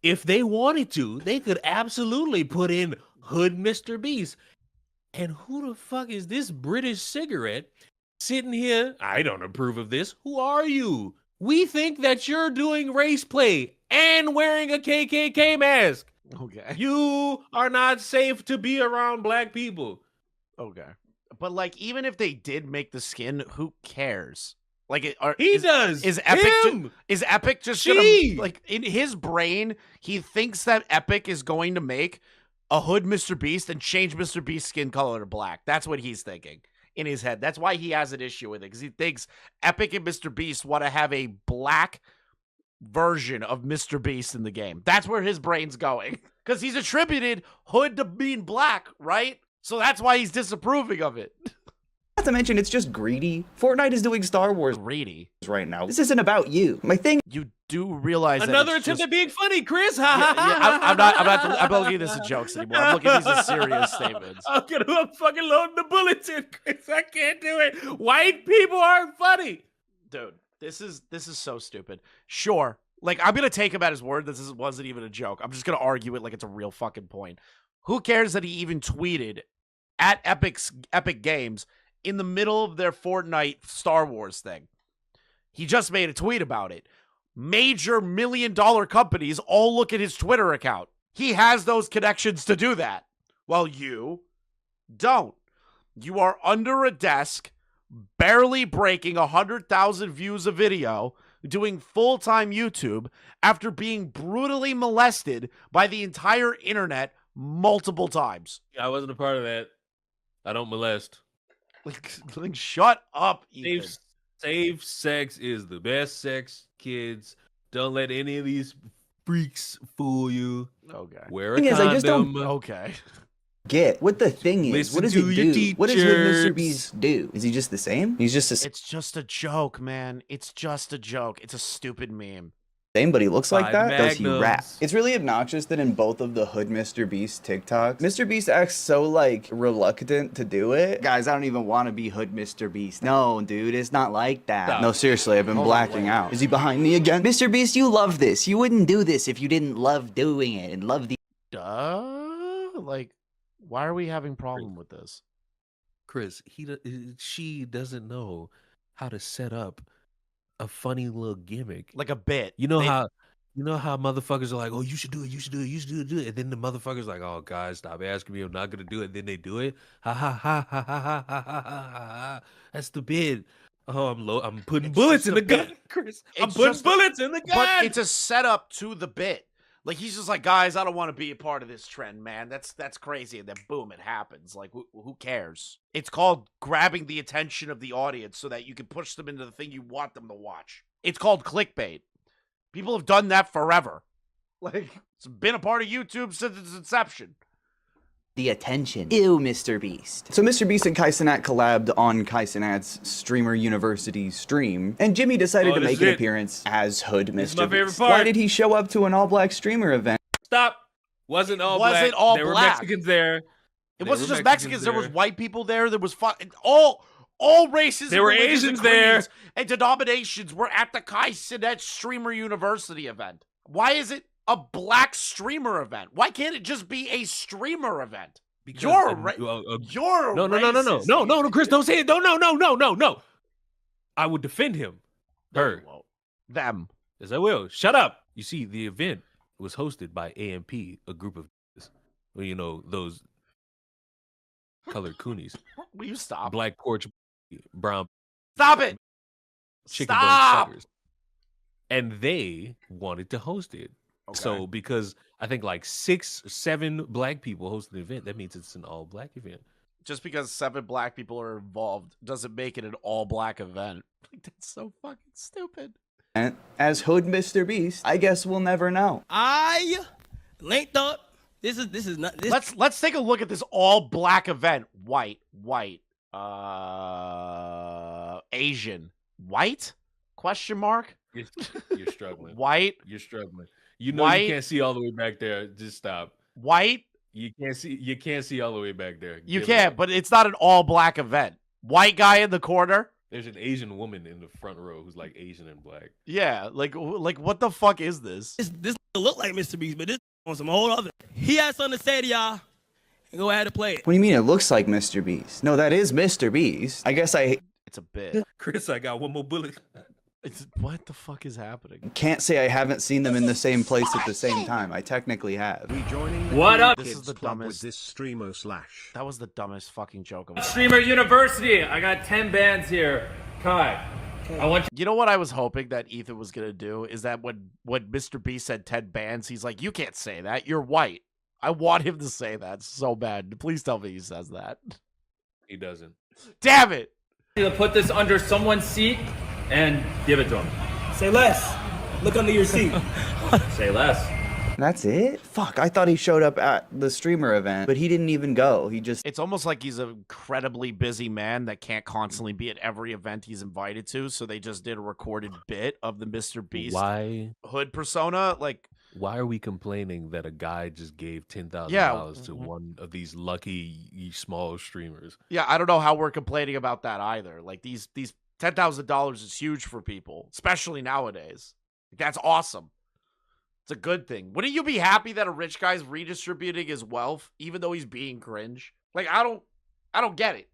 If they wanted to, they could absolutely put in Hood Mr. Beast. And who the fuck is this British cigarette sitting here? I don't approve of this. Who are you? We think that you're doing race play and wearing a KKK mask. Okay. You are not safe to be around black people. Okay. But like, even if they did make the skin, who cares? Like, Is Epic just gonna, like, in his brain, he thinks that Epic is going to make a Hood Mr. Beast and change Mr. Beast's skin color to black. That's what he's thinking in his head. That's why he has an issue with it, because he thinks Epic and Mr. Beast want to have a black version of Mr. Beast in the game. That's where his brain's going, because he's attributed Hood to being black, right? So that's why he's disapproving of it. to mention, it's just greedy. Fortnite is doing Star Wars Greedy. right now. This isn't about you. My thing. You do realize another that attempt at being funny, Chris. I'm not looking at this as jokes anymore. I'm looking at these as serious statements. I'm fucking loading the bullets in, Chris. I can't do it. White people aren't funny. Dude, this is so stupid. Sure. Like, I'm going to take him at his word. This wasn't even a joke. I'm just going to argue it like it's a real fucking point. Who cares that he even tweeted at Epic Games in the middle of their Fortnite Star Wars thing? He just made a tweet about it. Major $1 million companies all look at his Twitter account. He has those connections to do that. Well, you don't. You are under a desk, barely breaking 100,000 views a video, doing full-time YouTube after being brutally molested by the entire internet multiple times. I wasn't a part of that. I don't molest. Like shut up, Ethan. Safe sex is the best sex, kids. Don't let any of these freaks fool you. Okay. Wear a Thing is, condom. I just don't Okay. get what the thing is. Listen What does to it your do? What does Hood Mr. teachers. Beast do? Is he just the same? He's just the It's just a joke, man. It's just a joke. It's a stupid meme. same, but he looks like 5 that? Does he rap? magnums. It's really obnoxious that in both of the Hood Mr. Beast TikToks, Mr. Beast acts so, like, reluctant to do it. Guys, I don't even want to be Hood Mr. Beast. No, dude, it's not like that. Stop. No, seriously, I've been blacking out. Is he behind me again? Mr. Beast, you love this. You wouldn't do this if you didn't love doing it and love the... Like, why are we having problem with this? Chris, she doesn't know how to set up a funny little gimmick. Like a bit. You know how motherfuckers are like, oh, you should do it, you should do it, you should do it. And then the motherfuckers like, oh, guys, stop asking me. I'm not going to do it. And then they do it. Ha, ha, ha, ha, ha, ha, ha, ha, ha. That's the bid. Oh, I'm putting bullets in the gun, Chris. I'm putting bullets in the gun. But it's a setup to the bit. Like, he's just like, guys, I don't want to be a part of this trend, man. That's crazy. And then boom, it happens. Like, who cares? It's called grabbing the attention of the audience so that you can push them into the thing you want them to watch. It's called clickbait. People have done that forever. Like, it's been a part of YouTube since its inception. The attention. Ew, Mr. Beast. So Mr. Beast and ChrisTheNarc collabed on ChrisTheNarc's Streamer University stream, and Jimmy decided to make an appearance as Hood Mr. This is my favorite Beast. part. Why did he show up to an all-black streamer event? Stop. Wasn't all Wasn't black. all there black. were Mexicans there. It There wasn't were just Mexicans. There was there. white people there. There was all races. There were and religions Asians and creeds there. and denominations were at the ChrisTheNarc Streamer University event. Why is it a black streamer event? Why can't it just be a streamer event? Because You're no, Chris, don't say it. No. I would defend him. Her. Them. Yes, I will. Shut up. You see, the event was hosted by AMP, a group of, well, you know, those colored coonies. Will you stop? Black porch, brown. Stop it. Chicken bone Stop. suckers. And they wanted to host it. Okay. So because I think like 6 or 7 black people hosted the event, that means it's an all black event. Just because 7 black people are involved doesn't make it an all black event. Like, that's so fucking stupid. And as Hood Mr. Beast, I guess we'll never know. I linked up. This is not. Let's take a look at this all black event. White, Asian, white? Question mark. You're struggling. White. You're struggling. You know White. you can't see all the way back there. Just stop. White. You can't see all the way back there. You Give can't, up. but it's not an all black event. White guy in the corner. There's an Asian woman in the front row who's like Asian and black. Yeah, like what the fuck is this? This look like Mr. Beast, but this on some whole other. He has something to say to y'all, and go ahead and play it. What do you mean it looks like Mr. Beast? No, that is Mr. Beast. I guess I It's a bit. Chris, I got one more bullet. What the fuck is happening? can't say I haven't seen them in the same place at the same time. I technically have. What up? This is the dumbest. With this streamer slash. That was the dumbest fucking joke of all. Streamer University. I got 10 bands here. Kai, I want You know what I was hoping that Ethan was gonna do is that when Mr. B said 10 bands, he's like, you can't say that. You're white. I want him to say that so bad. Please tell me he says that. He doesn't. Damn it. you to put this under someone's seat and give it to him. Say less. Look under your seat. Say less. That's it? Fuck, I thought he showed up at the streamer event, but he didn't even go. He just... It's almost like he's an incredibly busy man that can't constantly be at every event he's invited to, so they just did a recorded bit of the Mr. Beast hood persona. Like, why are we complaining that a guy just gave $10,000 to one of these lucky small streamers? Yeah, I don't know how we're complaining about that either. Like, these $10,000 is huge for people, especially nowadays. That's awesome. It's a good thing. Wouldn't you be happy that a rich guy's redistributing his wealth, even though he's being cringe? Like, I don't get it.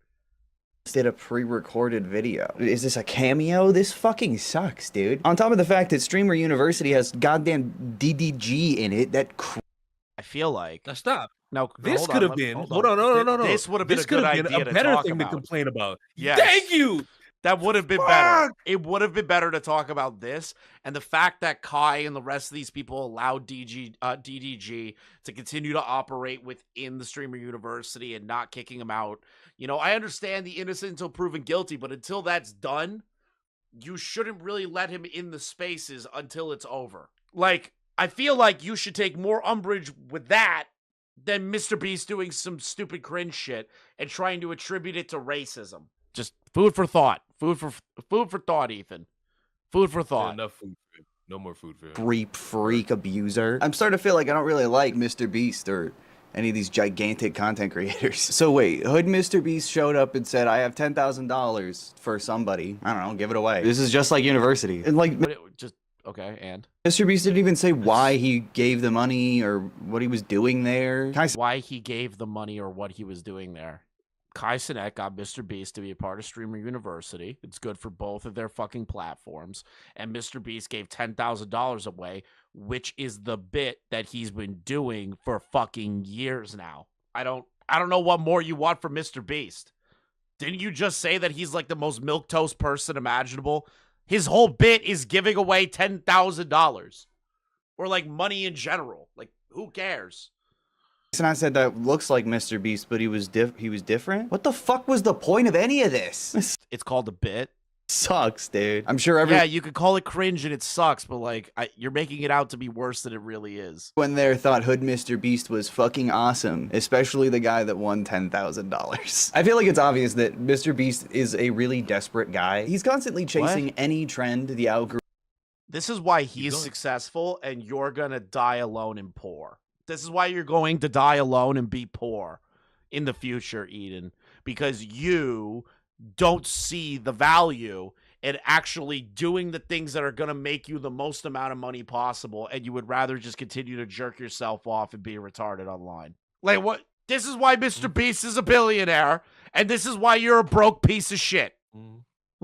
did a pre-recorded video. Is this a cameo? This fucking sucks, dude. On top of the fact that Streamer University has goddamn DDG in it, that I feel like... Now stop. No, this could have been... Hold on, no. This would have been a good idea to better talk thing about. to complain about. Yes. Thank you! That would have been better. It would have been better to talk about this and the fact that Kai and the rest of these people allowed DDG to continue to operate within the Streamer University and not kicking him out. You know, I understand the innocent until proven guilty, but until that's done, you shouldn't really let him in the spaces until it's over. Like, I feel like you should take more umbrage with that than Mr. Beast doing some stupid cringe shit and trying to attribute it to racism. Just food for thought. Food for thought, Ethan. Food for thought. Enough food for him. No more food for him. Creep, freak, abuser. I'm starting to feel like I don't really like Mr. Beast or any of these gigantic content creators. So wait, Hood Mr. Beast showed up and said, I have $10,000 for somebody. I don't know, give it away. This is just like university. And like, Okay, and? Mr. Beast didn't even say why he gave the money or what he was doing there. Why he gave the money or what he was doing there. Kai Cenat got Mr. Beast to be a part of Streamer University. It's good for both of their fucking platforms. And Mr. Beast gave $10,000 away, which is the bit that he's been doing for fucking years now. I don't know what more you want from Mr. Beast. Didn't you just say that he's like the most milquetoast person imaginable? His whole bit is giving away $10,000 or like money in general. Like, who cares? And I said that looks like Mr. Beast, but he was different. What the fuck was the point of any of this? It's called a bit. Sucks, dude. I'm sure Yeah, you could call it cringe and it sucks, but like you're making it out to be worse than it really is. When there thought Hood Mr. Beast was fucking awesome, especially the guy that won $10,000. I feel like it's obvious that Mr. Beast is a really desperate guy. He's constantly chasing any trend the algorithm. This is why he's successful and you're gonna die alone and poor. This is why you're going to die alone and be poor in the future, Eden, because you don't see the value in actually doing the things that are going to make you the most amount of money possible, and you would rather just continue to jerk yourself off and be retarded online. Like, what? This is why Mr. Beast is a billionaire, and this is why you're a broke piece of shit.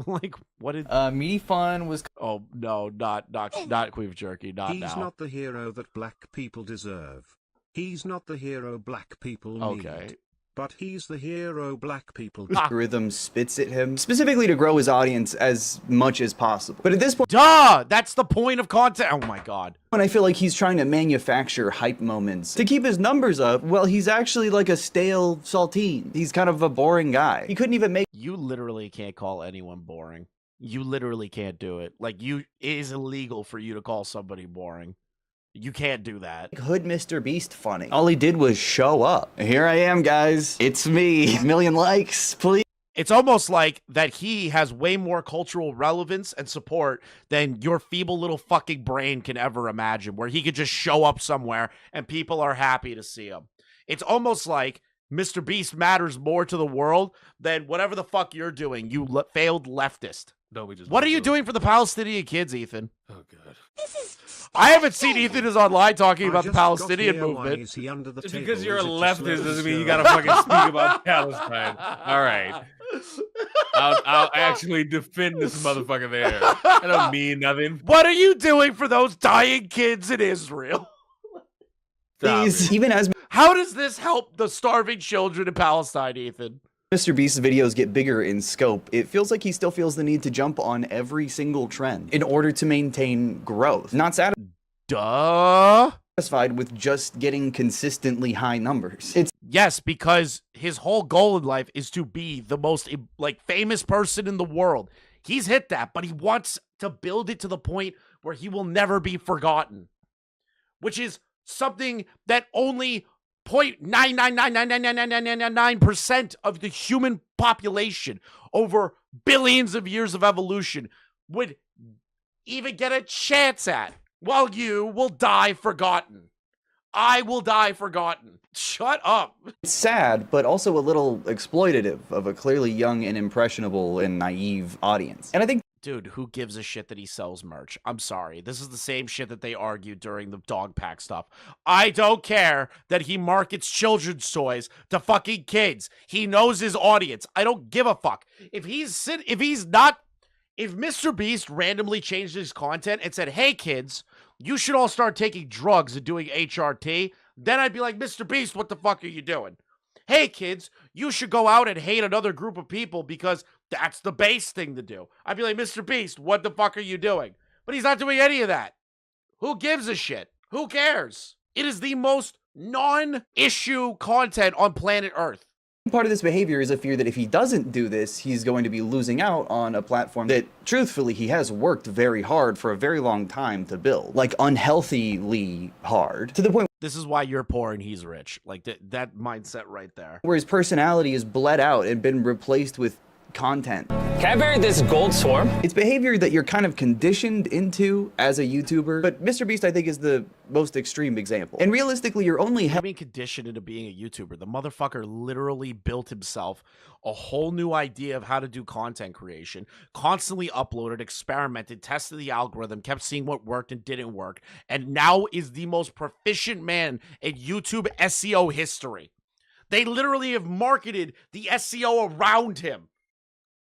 Like, what did Meaty Fun was... Oh, no, not Queef Jerky, not He's now. He's not the hero that black people deserve. He's not the hero black people need. But he's the hero black people. Algorithm spits at him, specifically to grow his audience as much as possible. But at this point... Duh! That's the point of content. Oh my god. And I feel like he's trying to manufacture hype moments to keep his numbers up. Well, he's actually like a stale saltine. He's kind of a boring guy. He couldn't even make... You literally can't call anyone boring. You literally can't do it. Like, it is illegal for you to call somebody boring. You can't do that. Hood Mr. Beast funny. All he did was show up. Here I am, guys. It's me. 1 million likes, please. It's almost like that he has way more cultural relevance and support than your feeble little fucking brain can ever imagine, where he could just show up somewhere and people are happy to see him. It's almost like Mr. Beast matters more to the world than whatever the fuck you're doing, you failed leftist. No, what are you doing for the Palestinian kids, Ethan? Oh, God. I haven't seen Ethan is online talking about the Palestinian movement. Just because you're a leftist doesn't mean you gotta fucking speak about Palestine. All right. I'll actually defend this motherfucker there. I don't mean nothing. What are you doing for those dying kids in Israel? Even as... How does this help the starving children in Palestine, Ethan? Mr. Beast's videos get bigger in scope, it feels like he still feels the need to jump on every single trend in order to maintain growth. Not satisfied with just getting consistently high numbers. Yes, because his whole goal in life is to be the most famous person in the world. He's hit that, but he wants to build it to the point where he will never be forgotten, which is something that only 0.9999999% of the human population over billions of years of evolution would even get a chance at, while you will die forgotten. I will die forgotten. Shut up. It's sad, but also a little exploitative of a clearly young and impressionable and naive audience. And I think... Dude, who gives a shit that he sells merch? I'm sorry. This is the same shit that they argued during the dog pack stuff. I don't care that he markets children's toys to fucking kids. He knows his audience. I don't give a fuck. If Mr. Beast randomly changed his content and said, hey kids, you should all start taking drugs and doing HRT, then I'd be like, Mr. Beast, what the fuck are you doing? Hey kids, you should go out and hate another group of people because that's the base thing to do. I'd be like, Mr. Beast, what the fuck are you doing? But he's not doing any of that. Who gives a shit? Who cares? It is the most non-issue content on planet Earth. Part of this behavior is a fear that if he doesn't do this, he's going to be losing out on a platform that, truthfully, he has worked very hard for a very long time to build. Like, unhealthily hard. To the point this is why you're poor and he's rich. Like, that mindset right there. where his personality is bled out and been replaced with content. Can I bury this gold swarm? It's behavior that you're kind of conditioned into as a YouTuber, but MrBeast, I think, is the most extreme example. And realistically, you're only being conditioned into being a YouTuber. The motherfucker literally built himself a whole new idea of how to do content creation, constantly uploaded, experimented, tested the algorithm, kept seeing what worked and didn't work, and now is the most proficient man in YouTube SEO history. They literally have marketed the SEO around him.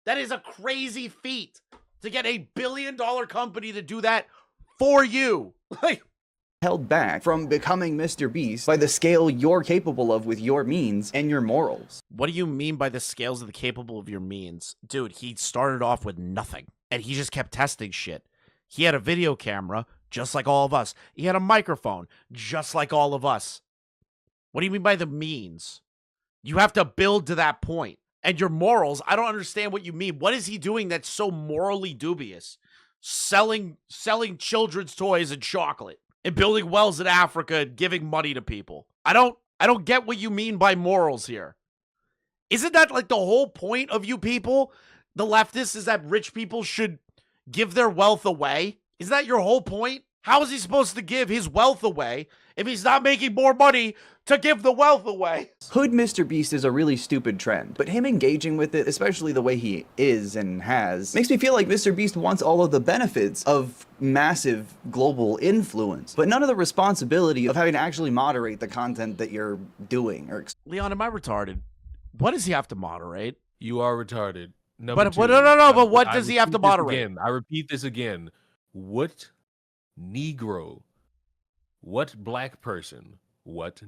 That is a crazy feat to get a billion-dollar company to do that for you. Like, held back from becoming MrBeast by the scale you're capable of with your means and your morals. What do you mean by the scales of the capable of your means? Dude, he started off with nothing, and he just kept testing shit. He had a video camera, just like all of us. He had a microphone, just like all of us. What do you mean by the means? You have to build to that point. And your morals, I don't understand what you mean. What is he doing that's so morally dubious? Selling children's toys and chocolate and building wells in Africa and giving money to people. I don't get what you mean by morals here. Isn't that like the whole point of you people, the leftists, is that rich people should give their wealth away? Isn't that your whole point? How is he supposed to give his wealth away if he's not making more money to give the wealth away? Hood MrBeast is a really stupid trend, but him engaging with it, especially the way he is and has, makes me feel like MrBeast wants all of the benefits of massive global influence, but none of the responsibility of having to actually moderate the content that you're doing. Leon, am I retarded? What does he have to moderate? You are retarded. No, but what does he have to moderate? Again, I repeat this again. What Negro, what black person, what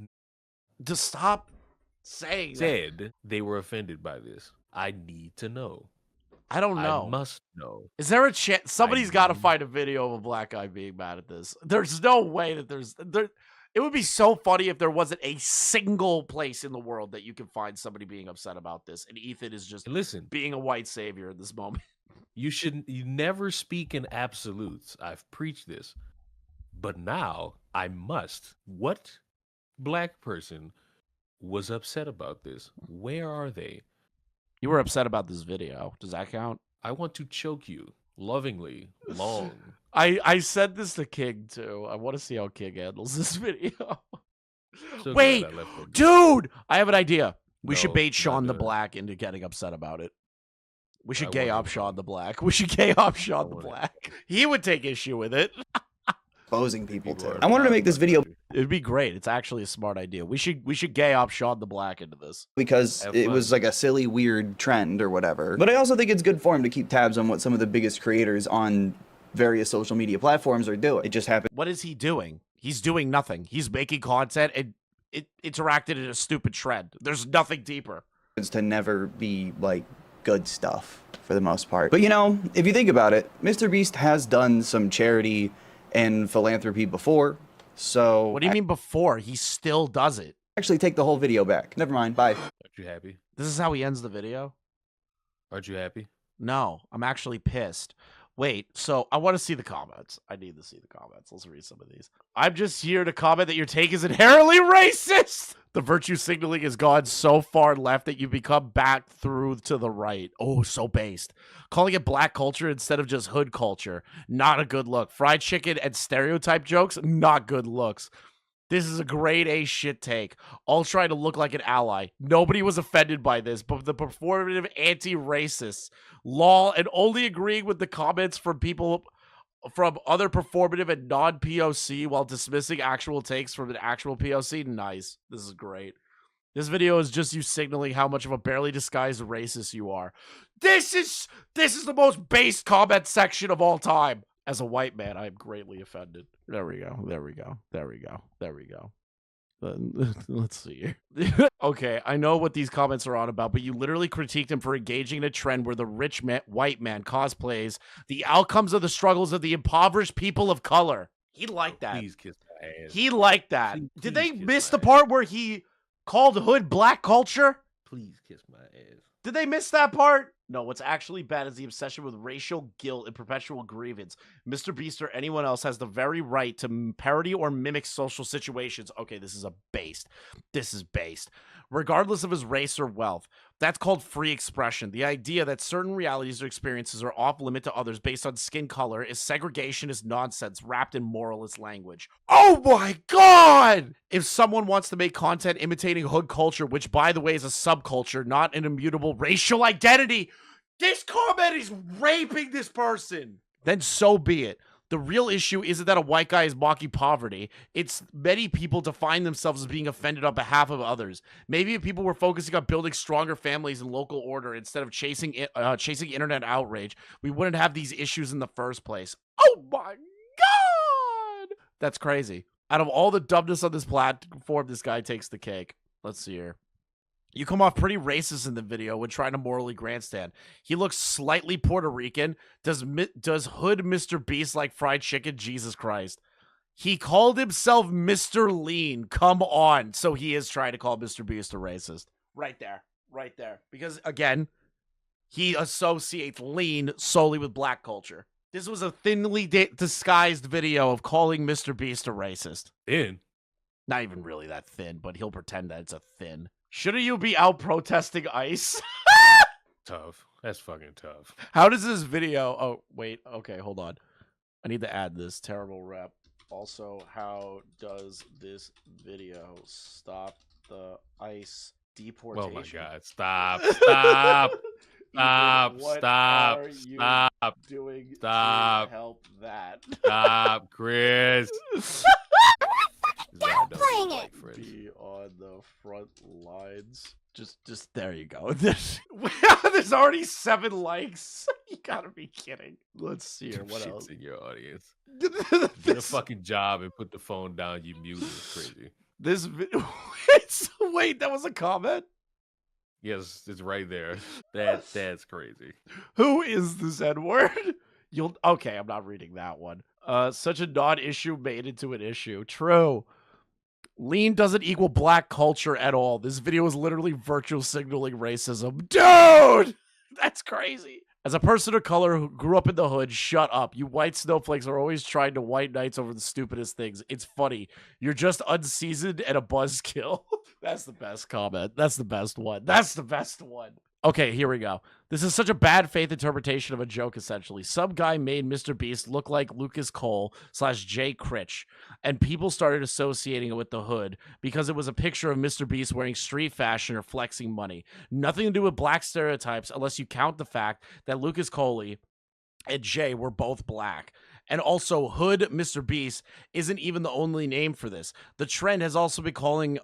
just stop saying said they were offended by this? I need to know. I don't know. I must know. Is there a chance? Somebody's got to find a video of a black guy being mad at this. There's no way that there. It would be so funny if there wasn't a single place in the world that you can find somebody being upset about this, and Ethan is just being a white savior in this moment. You never speak in absolutes. I've preached this. But now I must. What black person was upset about this? Where are they? You were upset about this video. Does that count? I want to choke you lovingly, long. I said this to King too. I want to see how King handles this video. So wait, dude, I have an idea. We should bait Sean the Black into getting upset about it. We should gay up Sean the Black. We should gay up Sean the Black. He would take issue with it. Exposing people to. I wanted to make this video. It'd be great. It's actually a smart idea. We should gay up Sean the Black into this. Because it was like a silly, weird trend or whatever. But I also think it's good for him to keep tabs on what some of the biggest creators on various social media platforms are doing. It just happened. What is he doing? He's doing nothing. He's making content and it interacted in a stupid trend. There's nothing deeper. It's to never be like good stuff for the most part. But you know, if you think about it, MrBeast has done some charity and philanthropy before, so... What do you mean before? He still does it. Actually, take the whole video back. Never mind. Bye. Aren't you happy? This is how he ends the video? Aren't you happy? No, I'm actually pissed. Wait, so I want to see the comments. I need to see the comments. Let's read some of these. I'm just here to comment that your take is inherently racist. The virtue signaling has gone so far left that you become back through to the right. Oh, so based. Calling it black culture instead of just hood culture. Not a good look. Fried chicken and stereotype jokes. Not good looks. This is a grade A shit take. All trying to look like an ally. Nobody was offended by this, but the performative anti-racists. Lol, and only agreeing with the comments from people from other performative and non-POC while dismissing actual takes from an actual POC. Nice. This is great. This video is just you signaling how much of a barely disguised racist you are. This is the most base comment section of all time. As a white man, I am greatly offended. There we go. There we go. There we go. There we go. Let's see here. Okay, I know what these comments are on about, but you literally critiqued him for engaging in a trend where the rich white man cosplays the outcomes of the struggles of the impoverished people of color. He liked that. Please kiss my ass. He liked that. Did they miss the part where he called hood black culture? Please kiss my ass. Did they miss that part? No, what's actually bad is the obsession with racial guilt and perpetual grievance. Mr. Beast or anyone else has the very right to parody or mimic social situations. Okay, this is based. This is based. Regardless of his race or wealth. That's called free expression. The idea that certain realities or experiences are off limit to others based on skin color is segregationist nonsense wrapped in moralist language. Oh my God! If someone wants to make content imitating hood culture, which by the way is a subculture, not an immutable racial identity, this comment is raping this person. Then so be it. The real issue isn't that a white guy is mocking poverty. It's many people define themselves as being offended on behalf of others. Maybe if people were focusing on building stronger families and local order instead of chasing internet outrage, we wouldn't have these issues in the first place. Oh my God! That's crazy. Out of all the dumbness on this platform, this guy takes the cake. Let's see here. You come off pretty racist in the video when trying to morally grandstand. He looks slightly Puerto Rican. Does hood Mr. Beast like fried chicken? Jesus Christ. He called himself Mr. Lean. Come on. So he is trying to call Mr. Beast a racist. Right there. Right there. Because, again, he associates lean solely with black culture. This was a thinly disguised video of calling Mr. Beast a racist. Thin? Not even really that thin, but he'll pretend that it's a thin. Shouldn't you be out protesting ICE? Tough. That's fucking tough. How does this video... Oh, wait. Okay, hold on. I need to add this terrible rep. Also, how does this video stop the ICE deportation? Oh my God. Stop. Stop. Stop. What Stop. are you Stop. doing Stop. to help that? Stop, Chris. Stop playing it. Be on the front lines. Just there you go. There's already 7 likes. You gotta be kidding. Let's see here. What else? In your audience. Get a fucking job and put the phone down. You mute is crazy. This video. Wait, that was a comment? Yes, it's right there. That's crazy. Who is this N-word? Okay, I'm not reading that one. Such a non-issue made into an issue. True. Lean doesn't equal black culture at all. This video is literally virtual signaling racism. Dude! That's crazy. As a person of color who grew up in the hood, shut up. You white snowflakes are always trying to white knights over the stupidest things. It's funny. You're just unseasoned and a buzzkill. That's the best comment. That's the best one. That's the best one. Okay, here we go. This is such a bad faith interpretation of a joke, essentially. Some guy made Mr. Beast look like Lucas Cole / Jay Critch, and people started associating it with the hood because it was a picture of Mr. Beast wearing street fashion or flexing money. Nothing to do with black stereotypes unless you count the fact that Lucas Cole and Jay were both black. And also, Hood Mr. Beast isn't even the only name for this. The trend has also been calling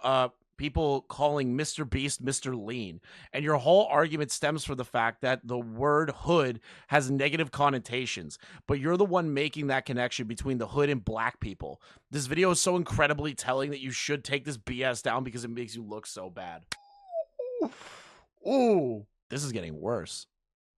people calling Mr. Beast Mr. Lean. And your whole argument stems from the fact that the word hood has negative connotations, but you're the one making that connection between the hood and black people. This video is so incredibly telling that you should take this BS down because it makes you look so bad. Ooh, this is getting worse.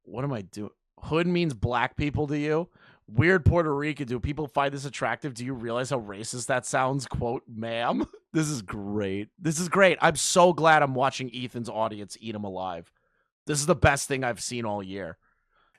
What am I doing? Hood means black people to you? Weird Puerto Rican. Do people find this attractive? Do you realize how racist that sounds? Quote, ma'am. This is great. This is great. I'm so glad I'm watching Ethan's audience eat him alive. This is the best thing I've seen all year.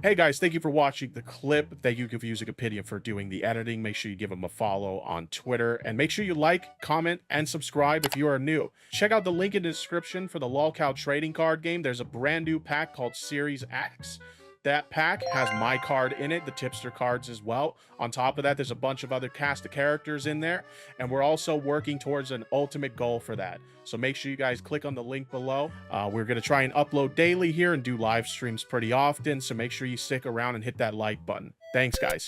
Hey guys, thank you for watching the clip. Thank you for using Opinion for doing the editing. Make sure you give him a follow on Twitter. And make sure you like, comment, and subscribe if you are new. Check out the link in the description for the LOLcow trading card game. There's a brand new pack called Series X. That pack has my card in it, the tipster cards as well. On top of that, there's a bunch of other cast of characters in there, and we're also working towards an ultimate goal for that. So make sure you guys click on the link below. We're going to try and upload daily here and do live streams pretty often, so make sure you stick around and hit that like button. Thanks, guys.